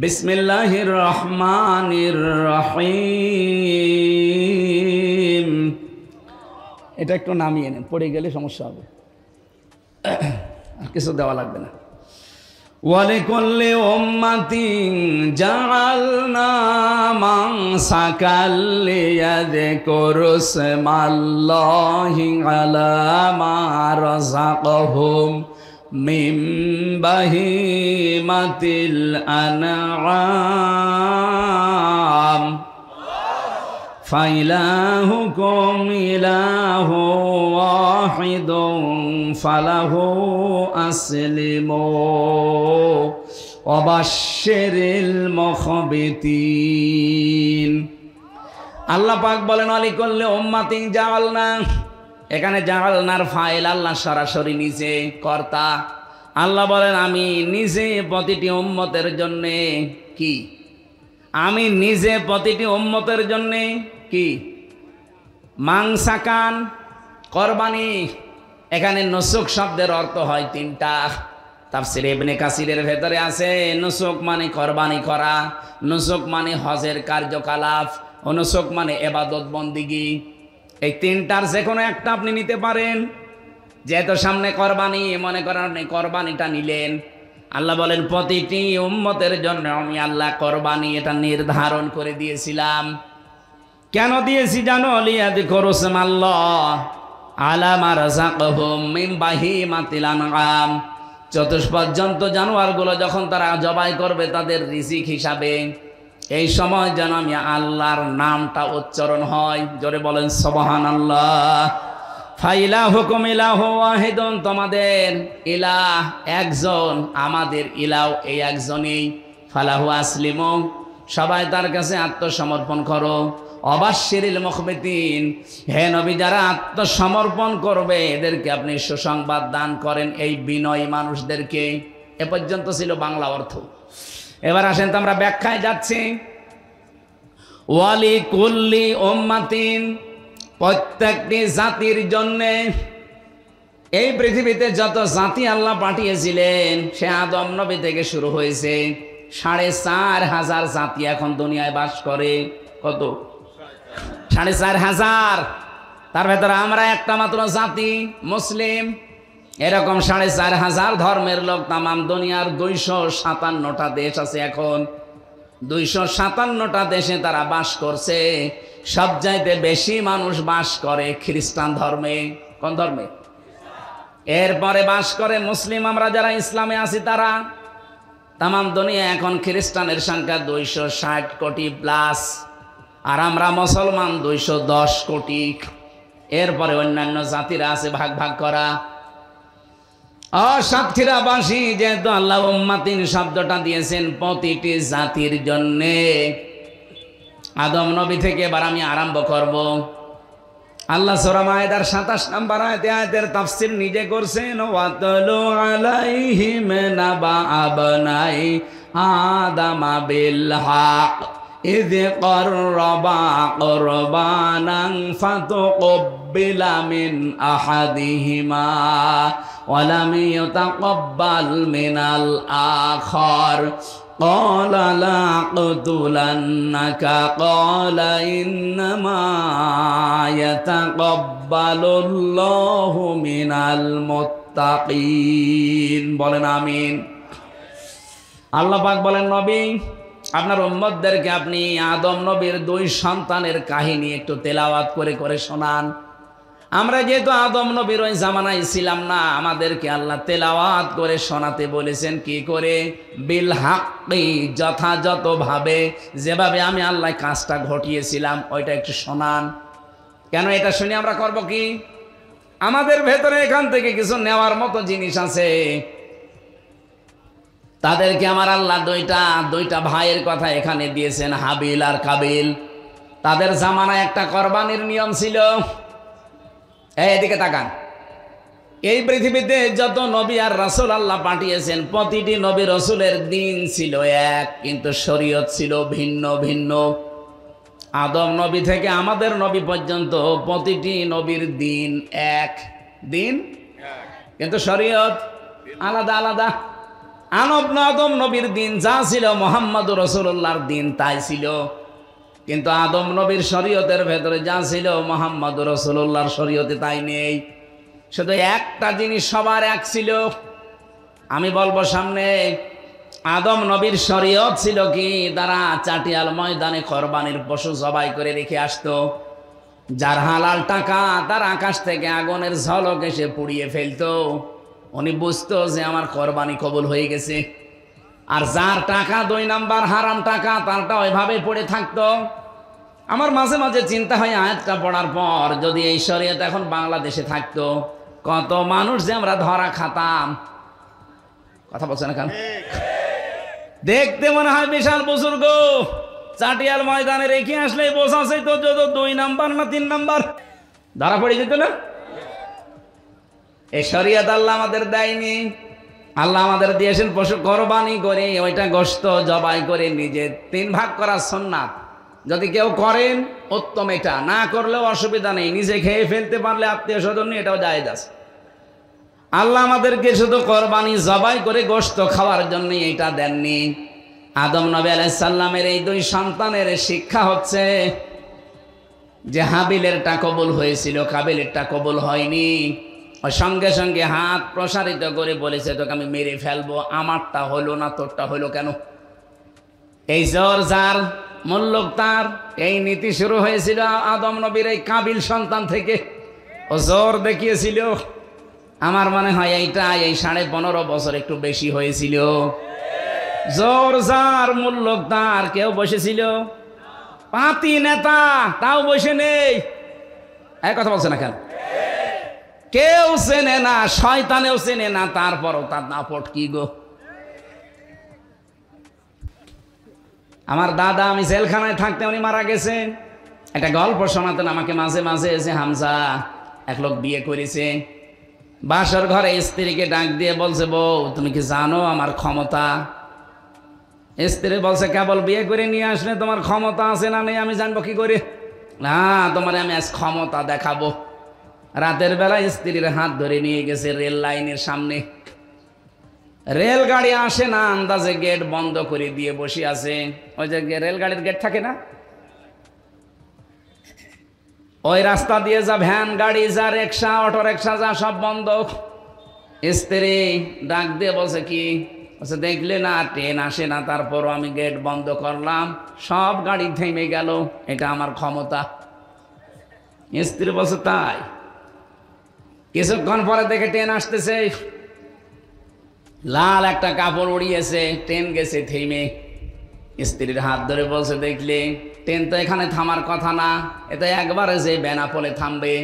বিসমিল্লাহির রহমানির রহিম। এটা একটু নামিয়ে নেন, পড়ে গেলে সমস্যা হবে, কিছু দেওয়া লাগবে না। ওয়ালিকুল্লি উম্মাতিন জাআলনা মানসাকাল লিয়াযকুরু ইসমাল্লাহি আলা মা রাযাকাহুম মিন বাহিমাতিল আনআম ফাইলাহুকুম ইলাহু ওয়াহিদুন ফালাহু আসলিমু ওয়াবাশশিরিল মুখবিতিন। আল্লাহ পাক বলেন আলিকুল্লি উম্মাতিন জাআলনা, এখানে জাআলনার ফাইল আল্লাহ সরাসরি নিজে কর্তা। আল্লাহ বলেন আমি নিজে প্রতিটি উম্মতের জন্যে কি, আমি নিজে প্রতিটি উম্মতের জন্যে কি মাংসাকান কোরবানি। এখানে নুসুক শব্দের অর্থ হয় 3টা। তাফসীর ইবনে কাসিরের ভেতরে আছে নুসুক মানে কোরবানি করা, নুসুক মানে হজের কার্যকলাপ, নুসুক মানে ইবাদত বন্দিগি। এই 3টার যে কোনো একটা আপনি নিতে পারেন। যেহেতু সামনে কোরবানি, মনে করেন আপনি কোরবানিটা নিলেন, আল্লাহ বলেন প্রতিটি উম্মতের জন্য আমি আল্লাহ কোরবানি এটা নির্ধারণ করে দিয়েছিলাম। কেন দিয়েছি জানো? লিয়াযকুরু ইসমাল্লাহ আলা মা রাযাকাহুম মিন বাহিমাতিল আনআম, চতুষ্পর্যন্ত জানোয়ারগুলো যখন তারা জবাই করবে তাদের রিজিক হিসাবে, এই সময় যেন আমি আল্লাহর নামটা উচ্চারণ হয়। জোরে বলেন সুবহানাল্লাহ। ফাইলাহুকুম ইলাহু ওয়াহিদুন, তোমাদের ইলাহ একজন, আমাদের ইলাহ এই একজনই। ফালাহু আসলিমু, সবাই তার কাছে আত্মসমর্পণ করো। ওয়াবাশশিরিল মুখবিতিন, হে নবী যারা আত্মসমর্পণ করবে এদেরকে আপনি সুসংবাদ দান করেন, এই বিনয়ী মানুষদেরকে। এ পর্যন্ত ছিল বাংলা অর্থ। এবার আসেন তো আমরা ব্যাখ্যায় যাচ্ছি। ওয়ালিকুল্লি উম্মাতিন, প্রত্যেকটি জাতির জন্যে, এই পৃথিবীতে যত জাতি আল্লাহ পাঠিয়েছিলেন সে আদম নবী থেকে শুরু হয়েছে, 4,500 জাতি এখন দুনিয়ায় বাস করে। কত? 4,500। তার ভেতরে আমরা একটা মাত্র জাতি মুসলিম। এরকম 4,500 ধর্মের লোক তামাম দুনিয়ার 257টা দেশ আছে এখন। 257টা দেশে তারা বাস করছে। সবচাইতে বেশি মানুষ বাস করে খ্রিস্টান ধর্মে। কোন ধর্মে? এরপরে বাস করে মুসলিম, আমরা যারা ইসলামে আছি তারা। তামাম দুনিয়া এখন খ্রিস্টানের সংখ্যা 260 কোটি প্লাস, আর আমরা মুসলমান 210 কোটি। এরপরে অন্যান্য জাতিরা আছে ভাগ ভাগ করা। সাতক্ষীরাবাসী যেহেতু আল্লাহ উম্মাতিন শব্দটা দিয়েছেন প্রতিটি জাতির জন্যে, আদম নবী থেকে এবার আমি আরম্ভ করব। আল্লাহ সূরা মায়েদার 27 নম্বর আয়াতের তাফসীর নিজে করছেন, ওয়াতলু আলাইহিম নাবা আবনাই আদামা বিল হক ইয করবা কুরবানান ফাতুকবিলা মিন আহাদিহিমা ওয়া লাম ইউতাকাব্বাল মিনাল আখার قال لأقتلنك قال إنما يتقبل الله من المتقين বলেন আমিন। আল্লাহ পাক বলেন, নবী আপনার উম্মতদেরকে আপনি আদম নবীর 2 সন্তানের কাহিনী একটু তেলাওয়াত করে করে শোনান। আমরা যেহেতু আদম নবীর ওই জামানায় ছিলাম না, আমাদেরকে আল্লাহ তেলাওয়াত করে শোনাতে বলেছেন। কি করে? বিল হাক্কি, যথাযথভাবে, যেভাবে আমি আল্লাহ কাজটা ঘটিয়েছিলাম ওইটা একটু শোনান। কেন? এটা শুনে আমরা করব কি? আমাদের ভেতরে এখান থেকে কিছু নেওয়ার মতো জিনিস আছে। তাদেরকে আমার আল্লাহ দুইটা ভাইয়ের কথা এখানে দিয়েছেন, হাবিল আর কাবিল। তাদের জামানায় একটা কোরবানির নিয়ম ছিল। এদিকে তাকান। এই পৃথিবীতে যত নবী আর রাসূল আল্লাহ পাঠিয়েছেন, প্রতিটি নবী রাসূলের দিন ছিল এক, কিন্তু শরীয়ত ছিল ভিন্ন ভিন্ন। আদম নবী থেকে আমাদের নবী পর্যন্ত প্রতিটি নবীর দিন এক, দিন কিন্তু শরীয়ত আলাদা আলাদা। আদম নবীর দিন যা ছিল, মুহাম্মদুর রাসূলুল্লাহর দিন তাই ছিল। কিন্তু আদম নবীর শরীয়তের ভেতরে যা ছিল, মুহাম্মদুর রাসূলুল্লাহর শরীয়তে তাই নেই। শুধু একটা জিনিস সবার এক ছিল। আমি বলবো সামনে, আদম নবীর শরীয়ত ছিল কি? তারা চাটিয়াল ময়দানে কোরবানির পশু জবাই করে রেখে আসতো। যার হালাল টাকা, তার আকাশ থেকে আগুনের ঝলক এসে পুড়িয়ে ফেলতো। উনি বুঝতো যে আমার কোরবানি কবুল হয়ে গেছে। আর যার টাকা 2 নাম্বার হারাম টাকা, তারটা ওইভাবে পড়ে থাকতো। আমার মাঝে মাঝে চিন্তা হয়, আয়াতটা পড়ার পর যদি এই শরীয়ত এখন বাংলাদেশে থাকতো, কত মানুষ যে আমরা ধরা খাতাম। কথা বলছেন এখন? দেখতে মনে হয় বিশাল বুজুর্গ, চাটিয়াল ময়দানে রেখে আসলেই বোঝাছে তো যত 2 নাম্বার না 3 নাম্বার ধরা পড়ে যেত না। এই শরীয়ত আল্লাহ আমাদের দেয়নি। আল্লাহ আমাদের দিয়েছেন পশু কোরবানি করে, ওইটা গোশত জবাই করে নিজে 3 ভাগ করা সুন্নাত। যদি কেউ করেন উত্তম, এটা না করলেও অসুবিধা নেই। নিজে খেয়ে ফেলতে পারলে আত্মীয় স্বজন নিয়ে এটাও জায়েজ আছে। আল্লাহ আমাদেরকে শুধু কোরবানি জবাই করে গোশত খাওয়ার জন্য এটা দেননি। আদম নবী আলাইহিস সালামের এই 2 সন্তানের শিক্ষা হচ্ছে যে হাবিলেরটা কবুল হয়েছিল, কাবিলেরটা কবুল হয়নি। ওই সঙ্গে সঙ্গে হাত প্রসারিত করে বলেছে, তোকে আমি মেরে ফেলবো। আমারটা হলো না, তোরটা হলো কেন? এই জোর যার, মুল্লুক তার। এই নীতি শুরু হয়েছিল আদম নবীর এই কাবিল সন্তান থেকে। ও জোর দেখিয়েছিল। আমার মনে হয় এইটা এই 15.5 বছর একটু বেশি হয়েছিল। জোর যার, মুল্লুক তার। কেউ বসেছিল? পাতি নেতা তাও বসে নেই। এক কথা বলছে না কেন? কেউ চেনে না, শয়তানেও চেনে না, তারপরও তার দাপট কি গো। আমার দাদা, আমি জেলখানায় থাকতে উনি মারা গেছেন। একটা গল্প শোনাতেন আমাকে মাঝে মাঝে, যে হামজা এক লোক বিয়ে করেছে, বাসর ঘরে স্ত্রীকে ডাক দিয়ে বলছে, বউ তুমি কি জানো আমার ক্ষমতা? স্ত্রী বলছে, কেবল বিয়ে করে নিয়ে আসলে তোমার ক্ষমতা আছে না নেই আমি জানবো কি করে? না, তোমার আমি আজ ক্ষমতা দেখাবো। রাতের বেলা স্ত্রীর হাত ধরে নিয়ে গেছে রেল লাইনের সামনে। রেলগাড়ি আসে না, আন্দাজে গেট বন্ধ করে দিয়ে বসে আছে। ওই যে রেলগাড়ির গেট থাকে না, ওই রাস্তা দিয়ে যা ভ্যান গাড়ি, যা রিক্সা, অটো রিক্সা, যা সব বন্ধ। স্ত্রী ডাক দিয়ে বলছে, কি বলছে? দেখলে না ট্রেন আসে না, তারপরও আমি গেট বন্ধ করলাম, সব গাড়ি থেমে গেল, এটা আমার ক্ষমতা। স্ত্রী বলছে, তাই? কিছুক্ষণ পরে দেখে ট্রেন আসতেছে, লাল একটা কাপড় উড়িয়েছে, ট্রেন গেছে থেমে। স্ত্রীর হাত ধরে বলছে, দেখলে ট্রেন তো এখানে থামার কথা না, এটা একবারে যে বেনাপোলে থামবে,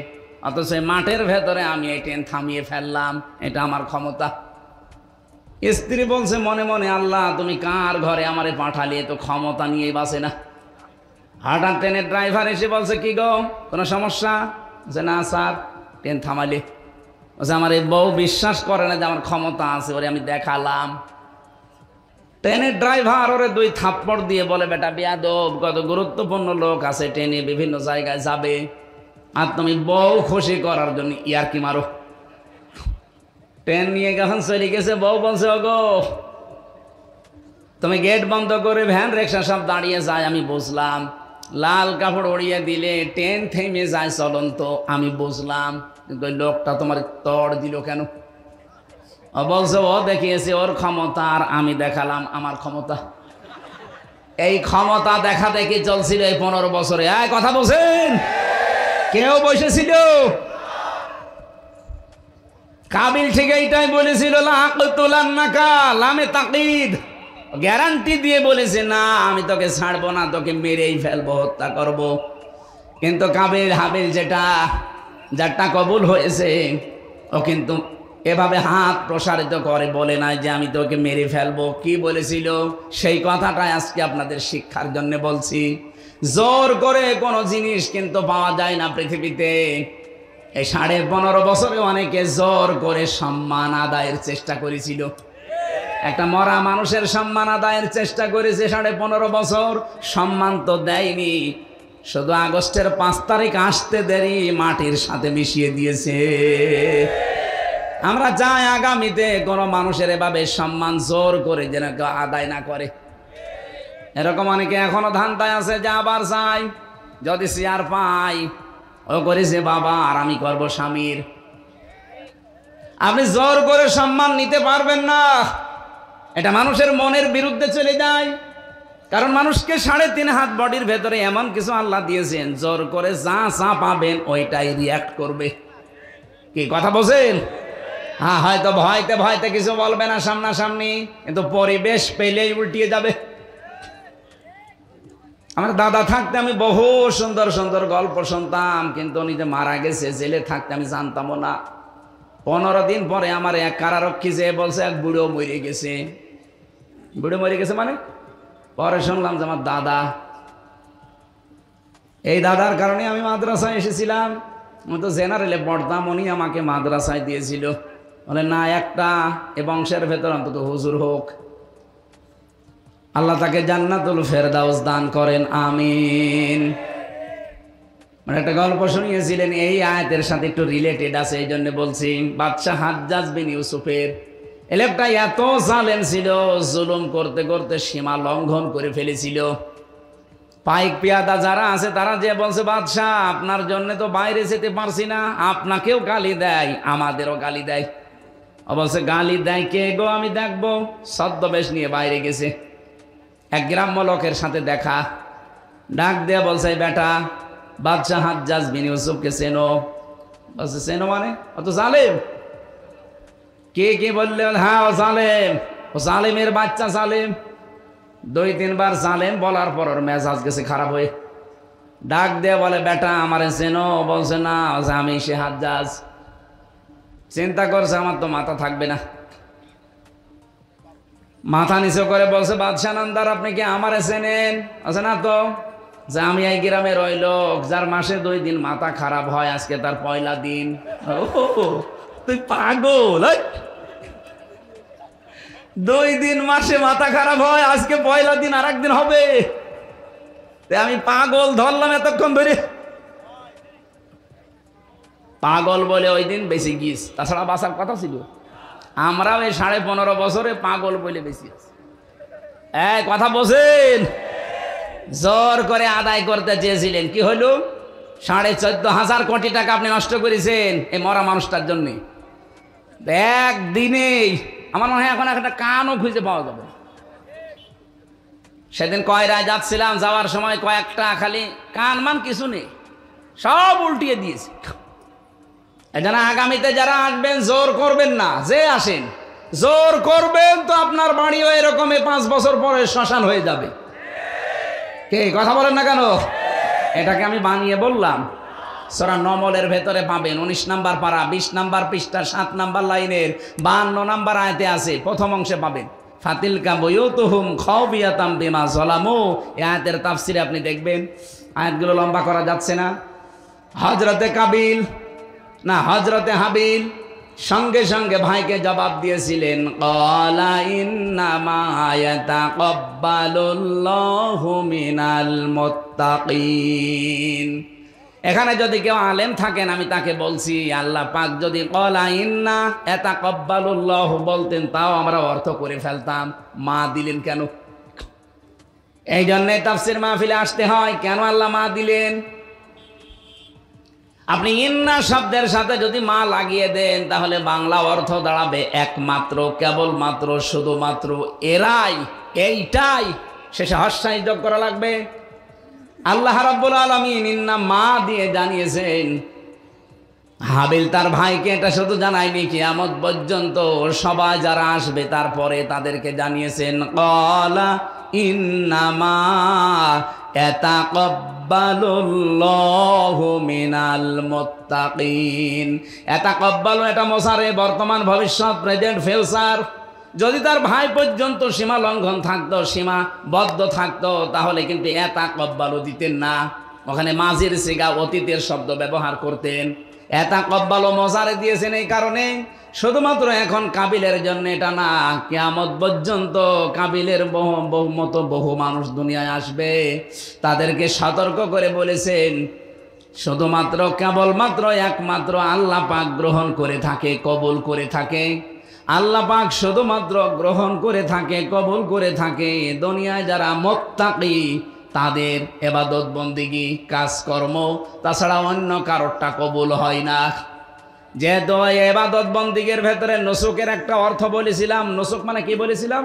অথচ মাঠের ভেতরে আমি এই ট্রেন থামিয়ে ফেললাম, এটা আমার ক্ষমতা। স্ত্রী বলছে মনে মনে, আল্লাহ তুমি কার ঘরে আমারে পাঠালে, তো ক্ষমতা নিয়েই বাসে না। হঠাৎ ট্রেনের ড্রাইভার এসে বলছে, কি গো কোনো সমস্যা? যে না স্যার ট্রেন থামালে। বলছে আমার এই বউ বিশ্বাস করে না যে আমার ক্ষমতা আছে, ওরে আমি দেখালাম। ট্রেনের ড্রাইভার ওরে 2 থাপ্পড় দিয়ে বলে, বেটা বেয়াদব, কত গুরুত্বপূর্ণ লোক আছে ট্রেনে, বিভিন্ন জায়গায় যাবে, আর তুমি বউ খুশি করার জন্য ইয়ারকি মারো। ট্রেন নিয়ে যখন চলে গেছে, বউ বলছে ওগো তুমি গেট বন্ধ করে ভ্যান রিক্সা সব দাঁড়িয়ে যায়, আমি বুঝলাম। লাল কাপড় উড়িয়ে দিলে ট্রেন থেমে যায় চলন্ত, আমি বুঝলাম, কিন্তু ওই লোকটা তোমার তড় দিল কেন? ও বলছে ও দেখিয়েছে ওর ক্ষমতা, আর আমি দেখালাম আমার ক্ষমতা। এই ক্ষমতা দেখা দেখি চলছিল এই 15 বছরে। কথা বলছেন? কেউ বসেছিল? কাবিল ঠিক এইটাই বলেছিল, লামে তাকিদ, গ্যারান্টি দিয়ে বলেছে না আমি তোকে ছাড়বো না, তোকে মেরেই ফেলবো, হত্যা করব। কিন্তু কাবিল হাবিল যারটা কবুল হয়েছে, ও কিন্তু এভাবে হাত প্রসারিত করে বলে নাই যে আমি তোকে মেরে ফেলবো। কি বলেছিল? সেই কথাটাই আজকে আপনাদের শিক্ষার জন্য বলছি। জোর করে কোনো জিনিস কিন্তু পাওয়া যায় না পৃথিবীতে। এই 15.5 বছরে অনেকে জোর করে সম্মান আদায়ের চেষ্টা করেছিল। একটা মরা মানুষের সম্মান আদায়ের চেষ্টা করেছে 15.5 বছর, সম্মান তো দেয়নি, শুধু আগস্টের 5 তারিখ আসতে দেরি মাটির সাথে মিশিয়ে দিয়েছে। আমরা চাই আগামীতে কোনো মানুষের এভাবে সম্মান জোর করে যেন কেউ আদায় না করে। এরকম অনেকে এখনো ধান্দায় আছে যে আবার চাই, যদি চেয়ার পাই ও করেছে বাবা আর আমি করব স্বামীর। আপনি জোর করে সম্মান নিতে পারবেন না, এটা মানুষের মনের বিরুদ্ধে চলে যায়। কারণ মানুষকে 3.5 হাত বডির ভেতরে এমন কিছু আল্লাহ দিয়েছেন, জোর করে যা যা পাবেন ওইটাই রিয়াক্ট করবে। কি কথা বলছেন? হ্যাঁ, হয়তো ভয়তে ভয়তে কিছু বলবে না সামনাসামনি, কিন্তু পরিবেশ পেলেই উল্টিয়ে যাবে। আমার দাদা থাকতে আমি বহু সুন্দর সুন্দর গল্প শুনতাম, কিন্তু উনি যে মারা গেছে, জেলে থাকতে আমি জানতামও না। 15 দিন পরে আমার এক কারারক্ষী যে বলছে এক বুড়ো মরে গেছে। বুড়ো মরে গেছে মানে? পরে শুনলাম যে আমার দাদা। এই দাদার কারণে আমি মাদ্রাসায় এসেছিলাম। আমি তো জেনারেলে পড়তাম, উনি আমাকে মাদ্রাসায় দিয়েছিল। বলে না, একটা এ বংশের ভেতর অন্তত হুজুর হোক। আল্লাহ তাকে জান্নাতুল ফেরদাউস দান করেন, আমিন। মানে একটা গল্প শুনিয়েছিলেন, এই আয়াতের সাথে একটু রিলেটেড আছে, এই জন্য বলছি। বাদশাহ হাজ্জাজ বিন ইউসুফের এলেকটা এত জালেম ছিল, জুলুম করতে করতে সীমা লঙ্ঘন করে ফেলেছিল। পাইক পিয়াদা যারা আছে তারা যে বলছে, বাদশাহ আপনার জন্য তো বাইরে যেতে পারছি না, আপনাকেও গালি দেয়, আমাদেরও গালি দেয়। অবশ্য গালি দেয় কে গো, আমি দেখবো। ছদ্মবেশ নিয়ে বাইরে গেছে, এক গ্রাম্য লোকের সাথে দেখা, ডাক দেয়া বলছে, বেটা বাদশাহ হাজ্জাজ বিন ইউসুফকে চেনো? বলছে চেনো মানে? অত জালেম। কে কে বললেন? হ্যাঁ ও জালেম, ও জালেমের বাচ্চা জালেম। 2-3 বার জালেম বলার পর ওর মেজাজ গেছে খারাপ হয়ে। ডাক দেয়া বলে, বেটা আমারে চেনো? বলছে না। আমি সে হাজ্জাজ। চিন্তা করছে আমার তো মাথা থাকবে না, মাথা নিচু করে বলছে, বাদশাহ নামদার আপনি কি আমারে চেনেন? আছে না তো। যে আমি এই গ্রামের ওই লোক যার মাসে 2 দিন মাথা খারাপ হয়, আজকে তার পয়লা দিন। ও তুই পাগল? 2 দিন মাসে মাথা খারাপ হয়, আজকে পয়লা দিন আর একদিন হবে। আমি পাগল ধরলাম এতক্ষণ ধরে। পাগল বলে ওই দিন বেশি গিস, তাছাড়া বাঁচার কথা ছিল। আমরাও এই 15.5 বছরে পাগল বলে বেশি আছি। কথা বলছেন? জোর করে আদায় করতে চেয়েছিলেন, কি হলো? 14,500 কোটি টাকা আপনি নষ্ট করেছেন এই মরা মানুষটার জন্য। একদিনেই আমার মনে হয় এখন একটা কানও খুঁজে পাওয়া যাবে। সেদিন কয়রায় যাচ্ছিলাম, যাওয়ার সময় কয়েকটা খালি কান মান কিছু নেই, সব উল্টিয়ে দিয়েছে। এজন্য আগামীতে যারা আসবেন জোর করবেন না, যে আসেন জোর করবেন তো আপনার বাড়িও এরকম 5 বছর পরে শ্মশান হয়ে যাবে। কে কথা বলেন না কেন? এটাকে আমি বানিয়ে বললাম। সূরা নমলের ভেতরে পাবেন 19 নাম্বার পারা 20 নাম্বার পৃষ্ঠার 7 নাম্বার লাইনের 52 নাম্বার আয়াতে আছে, প্রথম অংশে পাবেন। ফাতিলকা বুয়ুতুহুম খাওবিয়াতাম বিমা যালামু। এই আয়াতের তাফসিরে আপনি দেখবেন। আয়াতগুলো লম্বা করা যাচ্ছে না, হযরতে কাবিল না হযরতে হাবিল সঙ্গে সঙ্গে ভাইকে জবাব দিয়েছিলেন, ক্বালা ইন্নামা ইয়াতাকাব্বালুল্লাহু মিনাল মুত্তাকিন। এখানে যদি কেউ আলেম থাকেন আমি তাকে বলছি, আল্লাহ পাক যদি ক্বালা ইন্না ইয়াতাকাব্বালুল্লাহু বলতেন তাও আমরা অর্থ করে ফেলতাম। মা দিলেন কেন? এই জন্যে তাফসীর মাহফিলে আসতে হয়। কেন আল্লাহ মা দিলেন? আপনি ইন্না শব্দের সাথে যদি মা লাগিয়ে দেন তাহলে বাংলা অর্থ দাঁড়াবে একমাত্র, কেবলমাত্র, শুধুমাত্র, এরাই, এইটাই। শেষে হর্ষাই যোগ করা লাগবে। আল্লাহ রাব্বুল আলামিন ইন্না মা দিয়ে জানিয়েছেন। হাবিল তার ভাইকে এটা শুধু জানায়নি, কিয়ামত পর্যন্ত সবাই যারা আসবে তারপরে তাদেরকে জানিয়েছেন, ক্বালা ইন্নামা ইয়াতাকাব্বালুল্লাহু মিনাল মুত্তাকিন। ইয়াতাকাব্বালু এটা মোসারে, বর্তমান, ভবিষ্যৎ, প্রেজেন্ট, ফিউচার। যদি তার ভাই পর্যন্ত সীমা লঙ্ঘন থাকতো, সীমাবদ্ধ থাকতো, তাহলে কিন্তু ইয়াতাকাব্বালু দিতেন না। ওখানে মাজির সিগা, অতীতের শব্দ ব্যবহার করতেন। ইয়াতাকাব্বালু মোসারে দিয়েছেন এই কারণে, শুধুমাত্র এখন কাবিলের জন্য এটা না, কিয়ামত পর্যন্ত কাবিলের বহু মানুষ দুনিয়ায় আসবে। তাদেরকে সতর্ক করে বলেছেন শুধুমাত্র, কেবলমাত্র, একমাত্র আল্লাহ পাক গ্রহণ করে থাকে, কবুল করে থাকে। আল্লাহ পাক শুধুমাত্র গ্রহণ করে থাকে, কবুল করে থাকে দুনিয়ায় যারা মুত্তাকি, তাদের ইবাদত বন্দেগী, কাজকর্ম, তাছাড়া অন্য কারোরটা কবুল হয় না। যেহেতু ইবাদত বন্দেগীর ভেতরে নুসুকের একটা অর্থ বলেছিলাম। নুসুক মানে কি বলেছিলাম?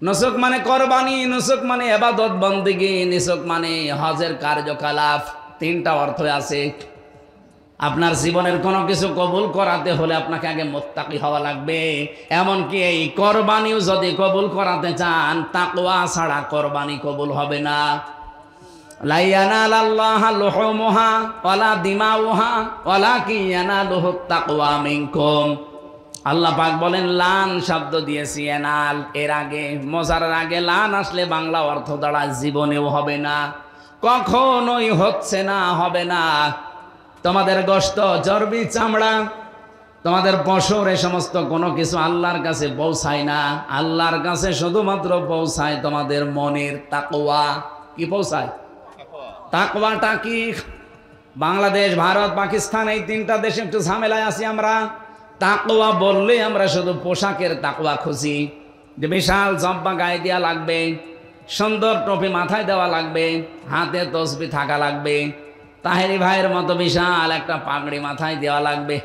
নুসুক মানে কোরবানি, নুসুক মানে ইবাদত বন্দেগী, নুসুক মানে হজের কার্যকলাপ। তিনটা অর্থ আছে। আপনার জীবনের কোনো কিছু কবুল করাতে হলে আপনাকে আগে মুত্তাকি হওয়া লাগবে। এমনকি এই কোরবানিও যদি কবুল করাতে চান, তাকওয়া ছাড়া কোরবানি কবুল হবে না। লা ইয়ানালাল্লাহা লুহুমুহা ওয়ালা দিমাউহা ওয়ালাকিন ইয়ানালুহুত তাকওয়া মিনকুম। আল্লাহ পাক বলেন, লান শব্দ দিয়েছি এনাল, এর আগে মোজারের আগে লান আসলে বাংলা অর্থ দাঁড়ায় জীবনেও হবে না, কখনোই হচ্ছে না, হবে না। তোমাদের গোশত, চর্বি, চামড়া, তোমাদের পশুর, এ সমস্ত কোনো কিছু আল্লাহর কাছে পৌঁছায় না। আল্লাহর কাছে শুধুমাত্র পৌঁছায় তোমাদের মনের তাকওয়া। কি পৌঁছায়? তাকওয়াটা কি? বাংলাদেশ, ভারত, পাকিস্তান, এই তিনটা দেশে একটু ঝামেলায় আছি আমরা। তাকওয়া বললে আমরা শুধু পোশাকের তাকওয়া খুঁজি, যে বিশাল জব্বা গায়ে দেওয়া লাগবে, সুন্দর টুপি মাথায় দেওয়া লাগবে, হাতে তসবি থাকা লাগবে, তাহেরি ভাইয়ের মতো বিশাল একটা পাগড়ি মাথায় দেওয়া লাগবে,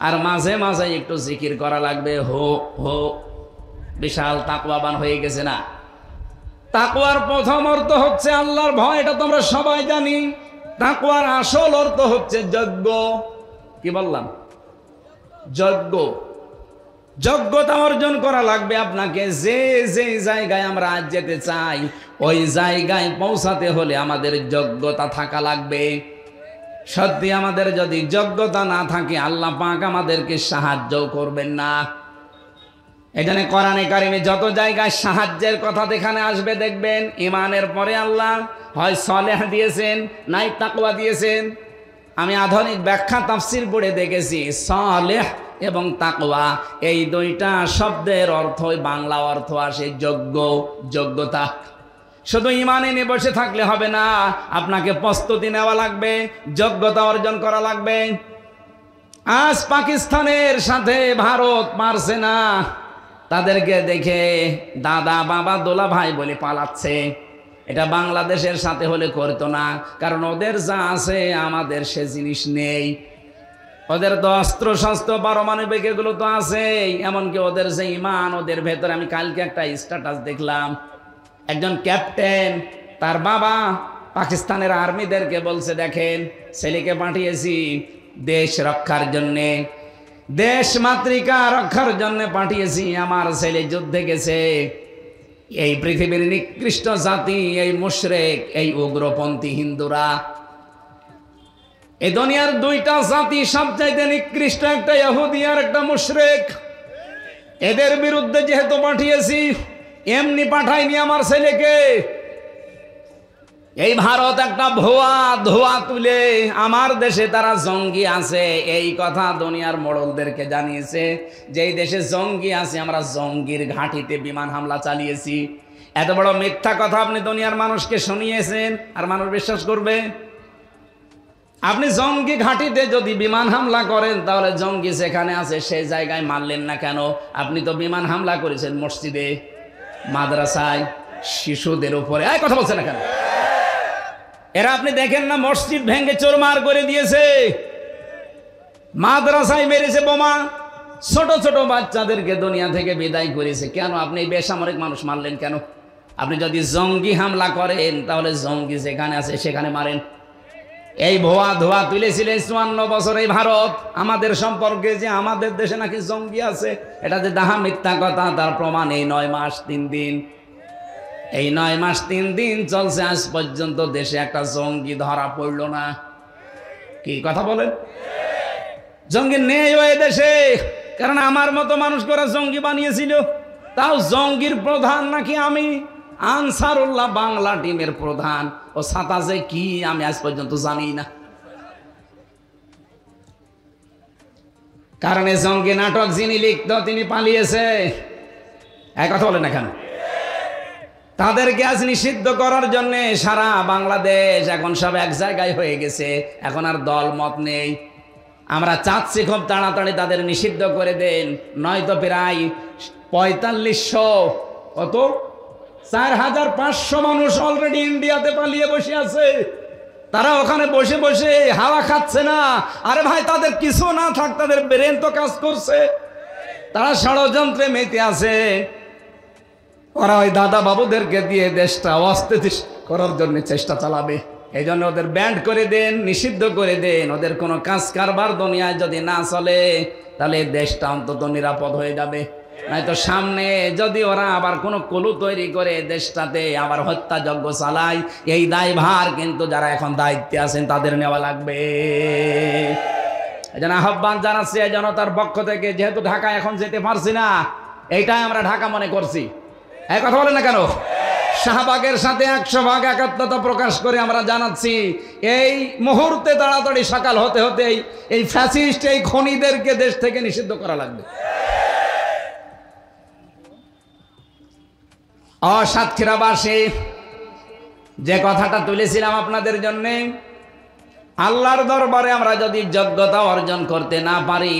আর মাঝে মাঝে একটু জিকির করা লাগবে, হো হো। বিশাল তাকওয়াবান হয়ে গেছে না? তাকওয়ার প্রথম অর্থ হচ্ছে আল্লাহর ভয়, এটা তোমরা সবাই জানি। তাকওয়ার আসল অর্থ হচ্ছে যজ্ঞ। কি বললাম? যজ্ঞ। যোগ্যতা অর্জন করা লাগবে আপনাকে। যে যে জায়গায় আমরা আজ যেতে চাই, ওই জায়গায় পৌঁছাতে হলে আমাদের যোগ্যতা থাকা লাগবে। সত্যি আমাদের যদি যোগ্যতা না থাকে, আল্লাহ পাক আমাদেরকে সাহায্য করবেন না। এখানে কোরআনে কারিমে যত জায়গায় সাহায্যের কথা যেখানে আসবে দেখবেন, ইমানের পরে আল্লাহ হয় সলেহ দিয়েছেন, নাই তাকওয়া দিয়েছেন। আমি আধুনিক ব্যাখ্যা তাফসীর পড়ে দেখেছি, সলেহ এবং তাকওয়া এই দুইটা শব্দের অর্থই বাংলা অর্থ আসে যোগ্য, যোগ্যতা। শুধু ইমানে নিয়ে বসে থাকলে হবে না, আপনাকে প্রস্তুতি নেওয়া লাগবে, যোগ্যতা অর্জন করা লাগবে। আজ পাকিস্তানের সাথে ভারত পারছে না, তাদেরকে দেখে দাদা, বাবা, দোলা ভাই বলে পালাচ্ছে। এটা বাংলাদেশের সাথে হলে করতো না, কারণ ওদের যা আছে আমাদের সে জিনিস নেই। ওদের তো অস্ত্র শস্ত্র, পারমাণবিক এগুলো তো আছেই, এমনকি ওদের যে ইমান, ওদের ভেতরে। আমি কালকে একটা স্ট্যাটাস দেখলাম, একজন ক্যাপ্টেন তার বাবা পাকিস্তানের আর্মিদেরকে বলছে, দেখেন ছেলেকে পাঠিয়েছি দেশ রক্ষার জন্যে, দেশ মাতৃকা রক্ষার জন্য পাঠিয়েছি। আমার ছেলে যুদ্ধে গেছে। এই পৃথিবীর নিকৃষ্ট জাতি এই মুশরিক, এই উগ্রপন্থী হিন্দুরা। এই দুনিয়ার দুইটা জাতি সবচাইতে নিকৃষ্ট, একটা ইহুদি আর একটা মুশরিক। এদের বিরুদ্ধে যেহেতু পাঠিয়েছি, এমনি পাঠাইনি আমার ছেলেকে। এই ভারত একটা ভুয়া ধোয়া তুলে আমার দেশে তারা জঙ্গি আছে এই কথা দুনিয়ার মোড়লদেরকে জানিয়েছে। যেই দেশে জঙ্গি আছে আমরা জঙ্গির ঘাঁটিতে বিমান হামলা চালিয়েছি। এত বড় মিথ্যা কথা আপনি দুনিয়ার মানুষকে শুনিয়েছেন, আর মানুষ বিশ্বাস করবে? আপনি জঙ্গি ঘাঁটিতে যদি বিমান হামলা করেন তাহলে জঙ্গি যেখানে আছে সেই জায়গায় মারলেন না কেন? আপনি তো বিমান হামলা করেছেন মসজিদে, মাদ্রাসায়, শিশুদের উপরে। এই কথা বলছেন না কেন? এরা আপনি দেখেন না মসজিদ ভেঙে চোরমার করে দিয়েছে, মাদ্রাসায় মেরেছে বোমা, ছোট ছোট বাচ্চাদেরকে দুনিয়া থেকে বিদায় করেছে। কেন আপনি এই বেসামরিক মানুষ মারলেন কেন? আপনি যদি জঙ্গি হামলা করেন তাহলে জঙ্গি যেখানে আছে সেখানে মারেন। এই ভুয়া ধোয়া তুলেছিলেন 54 বছর এই ভারত আমাদের সম্পর্কে, যে আমাদের দেশে নাকি জঙ্গি আছে। এটা যে দাহা মিথ্যা কথা তার প্রমাণ এই 9 মাস 3 দিন। এই 9 মাস 3 দিন চলছে, আজ পর্যন্ত দেশে একটা জঙ্গি ধরা পড়ল না। কি কথা বলেন? জঙ্গি নেই ওই দেশে, কারণ আমার মতো মানুষ করা জঙ্গি বানিয়েছিল। তাও জঙ্গির প্রধান নাকি আমি, আনসারুল্লাহ বাংলা টিমের প্রধান। ও ছাতা যে কি আমি আজ পর্যন্ত জানি না। কারণ এই জঙ্গি নাটক যিনি লিখত তিনি পালিয়েছে। এক কথা বলেন না কেন? তাদেরকে আজ নিষিদ্ধ করার জন্য সারা বাংলাদেশ এখন সব এক জায়গায় হয়ে গেছে। এখন আর দল মত নেই। আমরা চাচ্ছি খুব তাড়াতাড়ি তাদের নিষিদ্ধ করে দেন, নয়তো প্রায় 4500 কত 4500 মানুষ অলরেডি ইন্ডিয়াতে পালিয়ে বসে আছে। তারা ওখানে বসে বসে হাওয়া খাচ্ছে না। আরে ভাই, তাদের কিছু না থাক, তাদের ব্রেন তো কাজ করছে। তারা ষড়যন্ত্রে মেতে আছে। ওরা ওই দাদা বাবুদেরকে দিয়ে দেশটা অস্থিতিশীল করার জন্য চেষ্টা চালাবে। এই জন্য ওদের ব্যান্ড করে দেন, নিষিদ্ধ করে দেন। ওদের কোনো কাজ কারবার দুনিয়ায় যদি না চলে তাহলে দেশটা অন্তত নিরাপদ হয়ে যাবে। নয়তো সামনে যদি ওরা আবার কোনো কলু তৈরি করে দেশটাতে আবার হত্যাযজ্ঞ চালায়, এই দায়ভার কিন্তু যারা এখন দায়িত্বে আছেন তাদের নেওয়া লাগবে। এই জন্য আহ্বান জানাচ্ছি এই জনতার পক্ষ থেকে, যেহেতু ঢাকা এখন যেতে পারছি না, এইটাই আমরা ঢাকা মনে করছি। এই কথা বলেন না কেন? শাহবাগের সাথে 100 ভাগ একাত্মতা প্রকাশ করে আমরা জানাচ্ছি এই মুহূর্তে তাড়াতাড়ি সকাল হতে হতে এই ফ্যাসিস্ট এই খনিদেরকে দেশ থেকে নিষিদ্ধ করা লাগবে। সাতক্ষীরাবাসী যে কথাটা তুলেছিলাম আপনাদের জন্যে, আল্লাহর দরবারে আমরা যদি যোগ্যতা অর্জন করতে না পারি,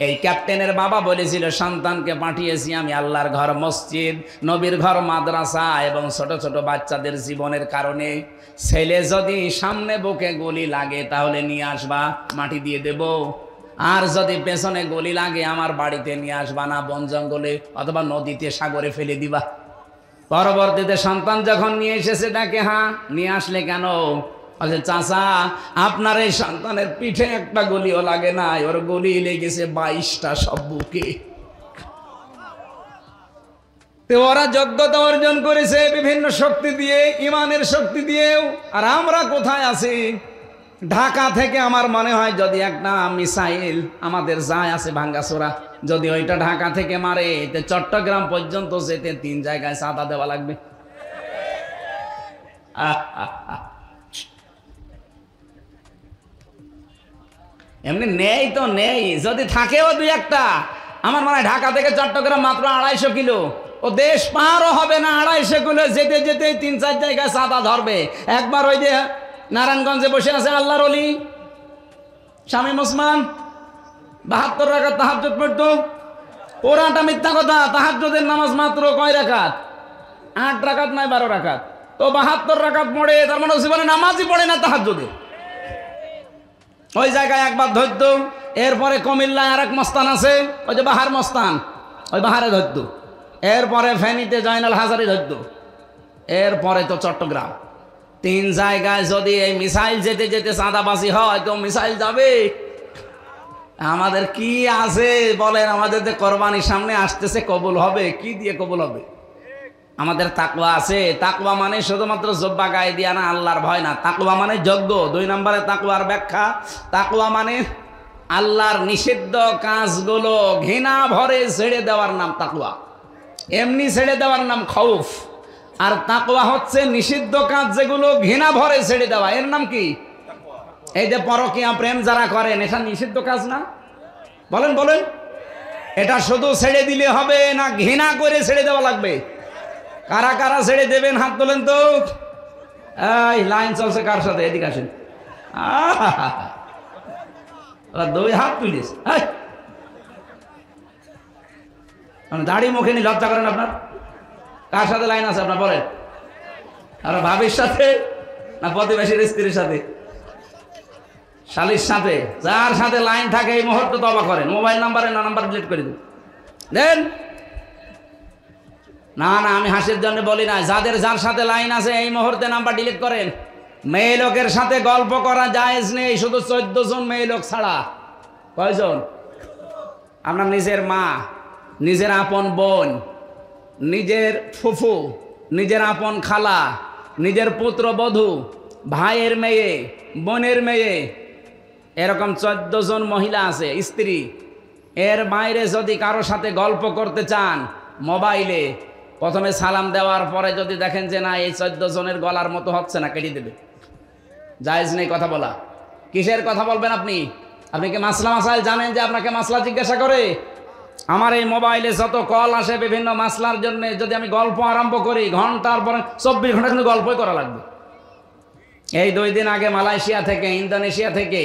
এই ক্যাপ্টেনের বাবা বলেছিল সন্তানকে পাঠিয়েছি আমি আল্লাহর ঘর মসজিদ, নবীর ঘর মাদ্রাসা এবং ছোট ছোট বাচ্চাদের জীবনের কারণে। ছেলে যদি সামনে বুকে গুলি লাগে তাহলে নিয়ে আসবা, মাটি দিয়ে দেব। আর যদি পেছনে গুলি লাগে আমার বাড়িতে নিয়ে আসবা না, বন জঙ্গলে অথবা নদীতে সাগরে ফেলে দিবা। পরবর্তীতে সন্তান যখন নিয়ে এসেছে ডাকে, হ্যাঁ নিয়ে আসলে কেন? বলছে চাচা আপনার এই সন্তানের পিঠে একটা গুলিও লাগে না, ওর গুলি লেগেছে 22টা সব বুকে। তো ওরা যোগ্যতা অর্জন করেছে বিভিন্ন শক্তি দিয়ে, ইমানের শক্তি দিয়েও। আর আমরা কোথায় আছি? ঢাকা থেকে আমার মনে হয় যদি একটা মিসাইল আমাদের যায় আছে ভাঙ্গাচোরা, যদি ওইটা ঢাকা থেকে মারে তো চট্টগ্রাম পর্যন্ত যেতে 3 জায়গায় চাঁদা দেওয়া লাগবে। এমনি নেই তো নেই, যদি থাকেও 2-1টা। আমার মনে হয় ঢাকা থেকে চট্টগ্রাম মাত্র 250 কিলো। ও দেশ পারও হবে না, 250 কিলো যেতে যেতে 3-4 জায়গায় চাঁদা ধরবে। একবার ওই যে নারায়ণগঞ্জে বসে আছে আল্লাহর ওলি শামীম ওসমান, 72 রাকাত তাহাজ্জুদ পড়তো। ওরাটা মিথ্যা কথা। তাহাজ্জুদের নামাজ মাত্র কয় রাকাত? 8 রাকাত নয় 12 রাকাত। তো 72 রাকাত পড়ে, তার মানে জীবনে নামাজই পড়ে না তাহাজ্জুদে। ওই জায়গায় একবার ধরত। এরপরে কুমিল্লায় আরেক মস্তান আছে, ওই যে বাহার মস্তান, ওই বাহারে ধরত। এরপরে ফেনীতে জয়নাল হাজারি ধরত। এরপরে তো চট্টগ্রাম। 3 জায়গায় যদি এই মিসাইল যেতে যেতে চাঁদাবাজি হয় তো মিসাইল যাবে। আমাদের কি আছে বলেন? আমাদের যে কোরবানির সামনে আসতেছে, কবুল হবে কি দিয়ে কবুল হবে? আমাদের তাকওয়া আছে। তাকওয়া মানে শুধুমাত্র জব্বা গায়ে দিয়া না, আল্লাহর ভয় না। তাকওয়া মানে যজ্ঞ। 2 নম্বরে তাকওয়ার ব্যাখ্যা, তাকওয়া মানে আল্লাহর নিষিদ্ধ কাজগুলো ঘৃণা ভরে ছেড়ে দেওয়ার নাম তাকওয়া। এমনি ছেড়ে দেওয়ার নাম খৌফ। আর তাকওয়া হচ্ছে নিষিদ্ধ কাজ যেগুলো ঘৃণা ভরে ছেড়ে দেওয়া, এর নাম কি? এই যে পরকীয়া প্রেম যারা করেন, এটা নিষিদ্ধ কাজ না? বলেন বলেন, এটা শুধু ছেড়ে দিলে হবে না ঘৃণা করে ছেড়ে দেওয়া লাগবে? কারা কারা ছেড়ে দেবেন হাত তোলেন তো। এই লাইন চলছে কার সাথে? এদিকে আসেন। দুই হাত তুলিস, দাড়ি মুখে নি লজ্জা করেন আপনার? কার সাথে লাইন আছে আপনার বলেন? আর ভাবির সাথে না প্রতিবেশীর স্ত্রীর সাথে, শালির সাথে? যার সাথে লাইন থাকে এই মুহূর্তে তওবা করেন, মোবাইল নাম্বারে না নাম্বার ডিলিট করে দেন। না না, আমি হাসির জন্য বলি না, যাদের যার সাথে লাইন আছে এই মুহূর্তে নাম্বার ডিলিট করেন। মেয়ে লোকের সাথে গল্প করা জায়েজ নেই, শুধু 14 জন মেয়ে লোক ছাড়া। কয়জন? আপনার নিজের মা, নিজের আপন বোন, নিজের ফুফু, নিজের আপন খালা, নিজের পুত্রবধূ, ভাইয়ের মেয়ে, বোনের মেয়ে, এরকম 14 জন মহিলা আছে স্ত্রী। এর বাইরে যদি কারোর সাথে গল্প করতে চান মোবাইলে, প্রথমে সালাম দেওয়ার পরে যদি দেখেন যে না এই 14 জনের গলার মতো হচ্ছে না, কেটে দেবে। জায়েজ নেই কথা বলা। কিসের কথা বলবেন আপনি? আপনি কি মাসলা মাসাইল জানেন যে আপনাকে মাসলা জিজ্ঞাসা করে? আমার এই মোবাইলে যত কল আসে বিভিন্ন মাসলার জন্য, যদি আমি গল্প আরম্ভ করি ঘন্টার পরে 24 ঘন্টা কিন্তু গল্পই করা লাগবে। এই 2 দিন আগে মালয়েশিয়া থেকে, ইন্দোনেশিয়া থেকে,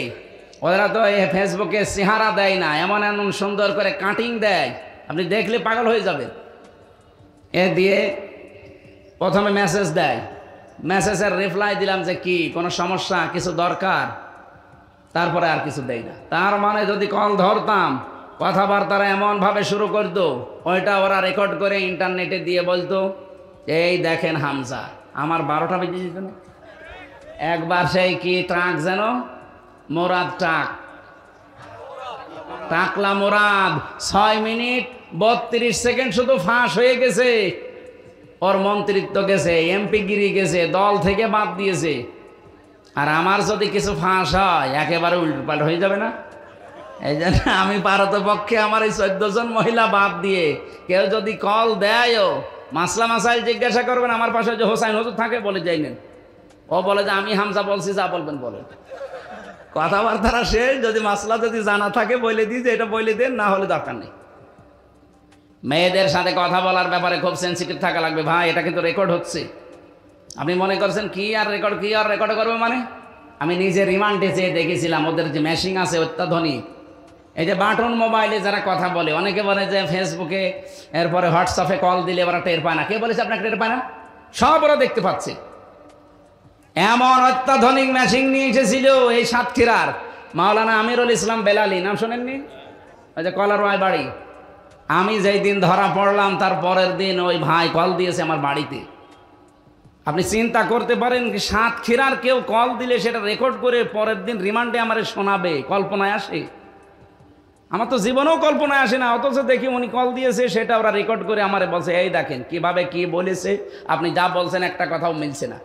ওরা তো এই ফেসবুকে চেহারা দেয় না, এমন এমন সুন্দর করে কাটিং দেয়, আপনি দেখলে পাগল হয়ে যাবেন। এ দিয়ে প্রথমে মেসেজ দেয়, মেসেজের রিপ্লাই দিলাম যে কি কোনো সমস্যা, কিছু দরকার, তারপরে আর কিছু দেয় না। তার মানে যদি কল ধরতাম, কথাবার্তারা এমনভাবে শুরু করতো, ওইটা ওরা রেকর্ড করে ইন্টারনেটে দিয়ে বলতো এই দেখেন হামজা। আমার 12টা বেজে যেত না। একবার সেই কি ট্রাক যেন, মোরাদ ট্রাক, টাকলা মোরাদ, 6 মিনিট 32 সেকেন্ড শুধু ফাঁস হয়ে গেছে। ওর মন্ত্রিত্ব গেছে, এমপি গিরি গেছে, দল থেকে বাদ দিয়েছে। আর আমার যদি কিছু ফাঁস হয় একেবারে উল্টোপাল্টা হয়ে যাবে না? এই জন্য আমি পারতপক্ষে আমার এই 14 জন মহিলা বাদ দিয়ে কেউ যদি কল দেয়ও, মাসলা মাসাইল জিজ্ঞাসা করবেন, আমার পাশে যে হোসাইন হুজুর থাকে বলে যাইলেন, ও বলে যে আমি হামজা বলছি, যা বলবেন বলেন। কথাবার্তারা শেষ, যদি মাসলা যদি জানা থাকে বলে দিই যে এটা বলে দেন, না হলে দরকার নেই। মেয়েদের সাথে কথা বলার ব্যাপারে খুব সেন্সিটিভ থাকা লাগবে ভাই, এটা কিন্তু রেকর্ড হচ্ছে। আপনি মনে করছেন কি আর রেকর্ড করবে মানে? আমি নিজে রিমান্ডে যেয়ে দেখেছিলাম, ওদের যে মেশিন আছে অত্যাধুনিক, এই যে বাটন মোবাইলে যারা কথা বলে, অনেকে বলে যে ফেসবুকে এরপরে হোয়াটসঅ্যাপে কল দিলে ওরা টের পায় না। কে বলেছে আপনাকে টের পায় না? সব ওরা দেখতে পাচ্ছে। এমন অত্যাধুনিক মেশিন নিয়ে এসেছিল এই সাতক্ষীরার মাওলানা আমিরুল ইসলাম বেলালি, নাম শোনেননি? ওই যে কলারওয়ায় বাড়ি। আমি যেই দিন ধরা পড়লাম তার পরের দিন ওই ভাই কল দিয়েছে আমার বাড়িতে। আপনি চিন্তা করতে পারেন সাতক্ষীরার কেউ কল দিলে সেটা রেকর্ড করে পরের দিন রিমান্ডে আমারে শোনাবে? কল্পনায় আসে? আমার তো জীবনেও কল্পনায় আসে না, অথচ দেখি উনি কল দিয়েছে, সেটা ওরা রেকর্ড করে আমারে বলছে এই দেখেন কিভাবে কি বলেছে, আপনি যা বলছেন একটা কথাও মিলছে না।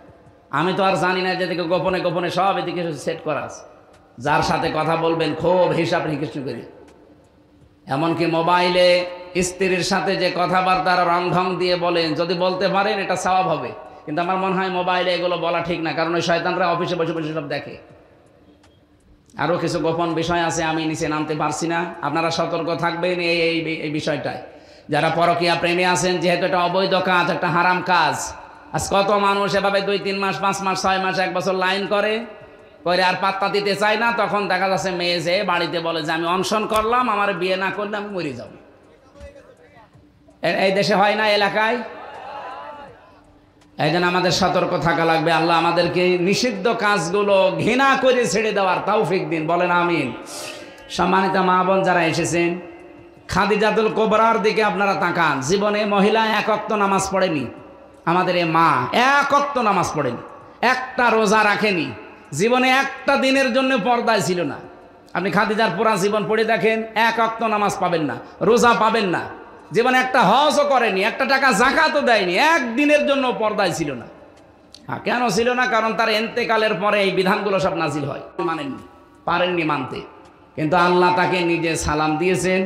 আমি তো আর জানি না, যেদিকে গোপনে গোপনে সব এদিকে সেট করা আছে। যার সাথে কথা বলবেন খুব হিসাব নিকেশ করে। এমনকি মোবাইলে স্ত্রীর সাথে যে কথাবার্তার রংঢং দিয়ে বলেন, যদি বলতে পারেন এটা সওয়াব হবে, কিন্তু আমার মনে হয় মোবাইলে এগুলো বলা ঠিক না, কারণ ওই শয়তানরা অফিসে বসে বসে সব দেখে। আরও কিছু গোপন বিষয় আছে, আমি নিচে নামতে পারছি না। আপনারা সতর্ক থাকবেন এই বিষয়টায়। যারা পরকীয়া প্রেমে আছেন, যেহেতু এটা অবৈধ কাজ, একটা হারাম কাজ। আজ কত মানুষ এভাবে 2-3 মাস, 5 মাস, 6 মাস, 1 বছর লাইন করে আর পাত্তা দিতে চায় না। তখন দেখা যাচ্ছে মেয়ে যে বাড়িতে বলে যে আমি অনশন করলাম, আমার বিয়ে না করলে আমি মরে যাব। এই দেশে হয় না, এলাকায়। এই জন্য আমাদের সতর্ক থাকা লাগবে। আল্লাহ আমাদেরকে নিষিদ্ধ কাজগুলো ঘৃণা করে ছেড়ে দেওয়ার তৌফিক দিন, বলেন আমিন। সম্মানিত মা বোন যারা এসেছেন, খাদিজাতুল কুবরার দিকে আপনারা তাকান। জীবনে মহিলা 1 ওয়াক্ত নামাজ পড়েনি। আমাদের এ মা 1 ওয়াক্ত নামাজ পড়েনি, একটা রোজা রাখেনি, জীবনে একটা দিনের জন্য পর্দায় ছিল না। আপনি খাদিজার পুরা জীবন পড়ে দেখেন, 1 ওয়াক্ত নামাজ পাবেন না, রোজা পাবেন না, জীবনে একটা হজও করেনি, একটা টাকা যাকাতও দেয়নি, একদিনের জন্য পর্দায় ছিল না। কেন ছিল না? কারণ তার ইন্তেকালের পরে এই বিধানগুলো সব নাজিল হয়। মানেননি, পারেননি মানতে, কিন্তু আল্লাহ তাকে নিজে সালাম দিয়েছেন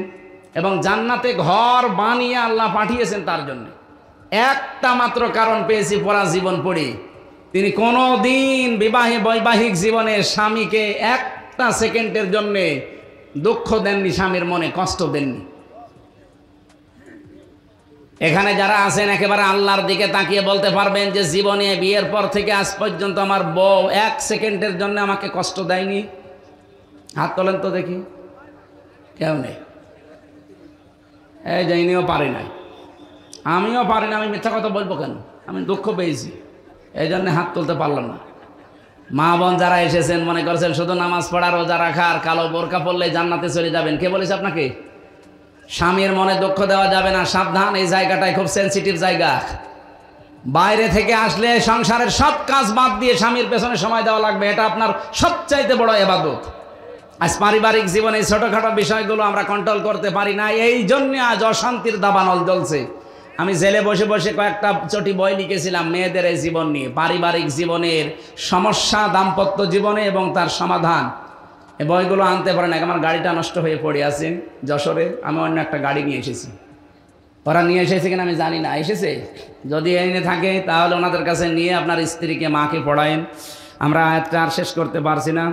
এবং জান্নাতে ঘর বানিয়ে আল্লাহ পাঠিয়েছেন তার জন্য। একটা মাত্র কারণ পেয়েছি পড়া জীবন পড়ি, তিনি কোনো দিন বৈবাহিক জীবনে স্বামীকে একটা সেকেন্ডের জন্যে দুঃখ দেননি, স্বামীর মনে কষ্ট দেননি। এখানে যারা আছেন একেবারে আল্লাহর দিকে তাকিয়ে বলতে পারবেন যে জীবনে বিয়ের পর থেকে আজ পর্যন্ত আমার বউ এক সেকেন্ডের জন্য আমাকে কষ্ট দেয়নি? হাত তোলেন তো দেখি। কেউ নেই। এই যাইনিও পারি নাই, আমিও পারি না। আমি মিথ্যা কথা বলবো কেন? আমি দুঃখ পেয়েছি, এই জন্য হাত তুলতে পারলাম না। মা বোন যারা এসেছেন মনে করছেন শুধু নামাজ পড়া রোজা রাখা আর কালো বোরকা পড়লে জান্নাতে চলে যাবেন। কে বলেছে আপনাকে? স্বামীর মনে দুঃখ দেওয়া যাবে না, সাবধান। এই জায়গাটায় খুব সেনসিটিভ জায়গা। বাইরে থেকে আসলে সংসারের সব কাজ বাদ দিয়ে স্বামীর পেছনে সময় দেওয়া লাগবে, এটা আপনার সবচাইতে বড় ইবাদত। আজ পারিবারিক জীবনে এই ছোটখাটো বিষয়গুলো আমরা কন্ট্রোল করতে পারি না, এই জন্য আজ অশান্তির দাবানল জ্বলছে। আমি জেলে বসে বসে কয়েকটা চটি বই লিখেছিলাম মেয়েদের এই জীবন নিয়ে, পারিবারিক জীবনের সমস্যা, দাম্পত্য জীবনে এবং তার সমাধান। এই বইগুলো আনতে পারেন। আমার গাড়িটা নষ্ট হয়ে পড়ে আছে যশোরে, আমি অন্য একটা গাড়ি নিয়ে এসেছি। ওরা নিয়ে এসেছে কিনা আমি জানি না, এসেছে। যদি এনে থাকে তাহলে ওনাদের কাছে নিয়ে আপনার স্ত্রীকে, মাকে পড়ায়েন। আমরা আয়াতটা আর শেষ করতে পারছি না।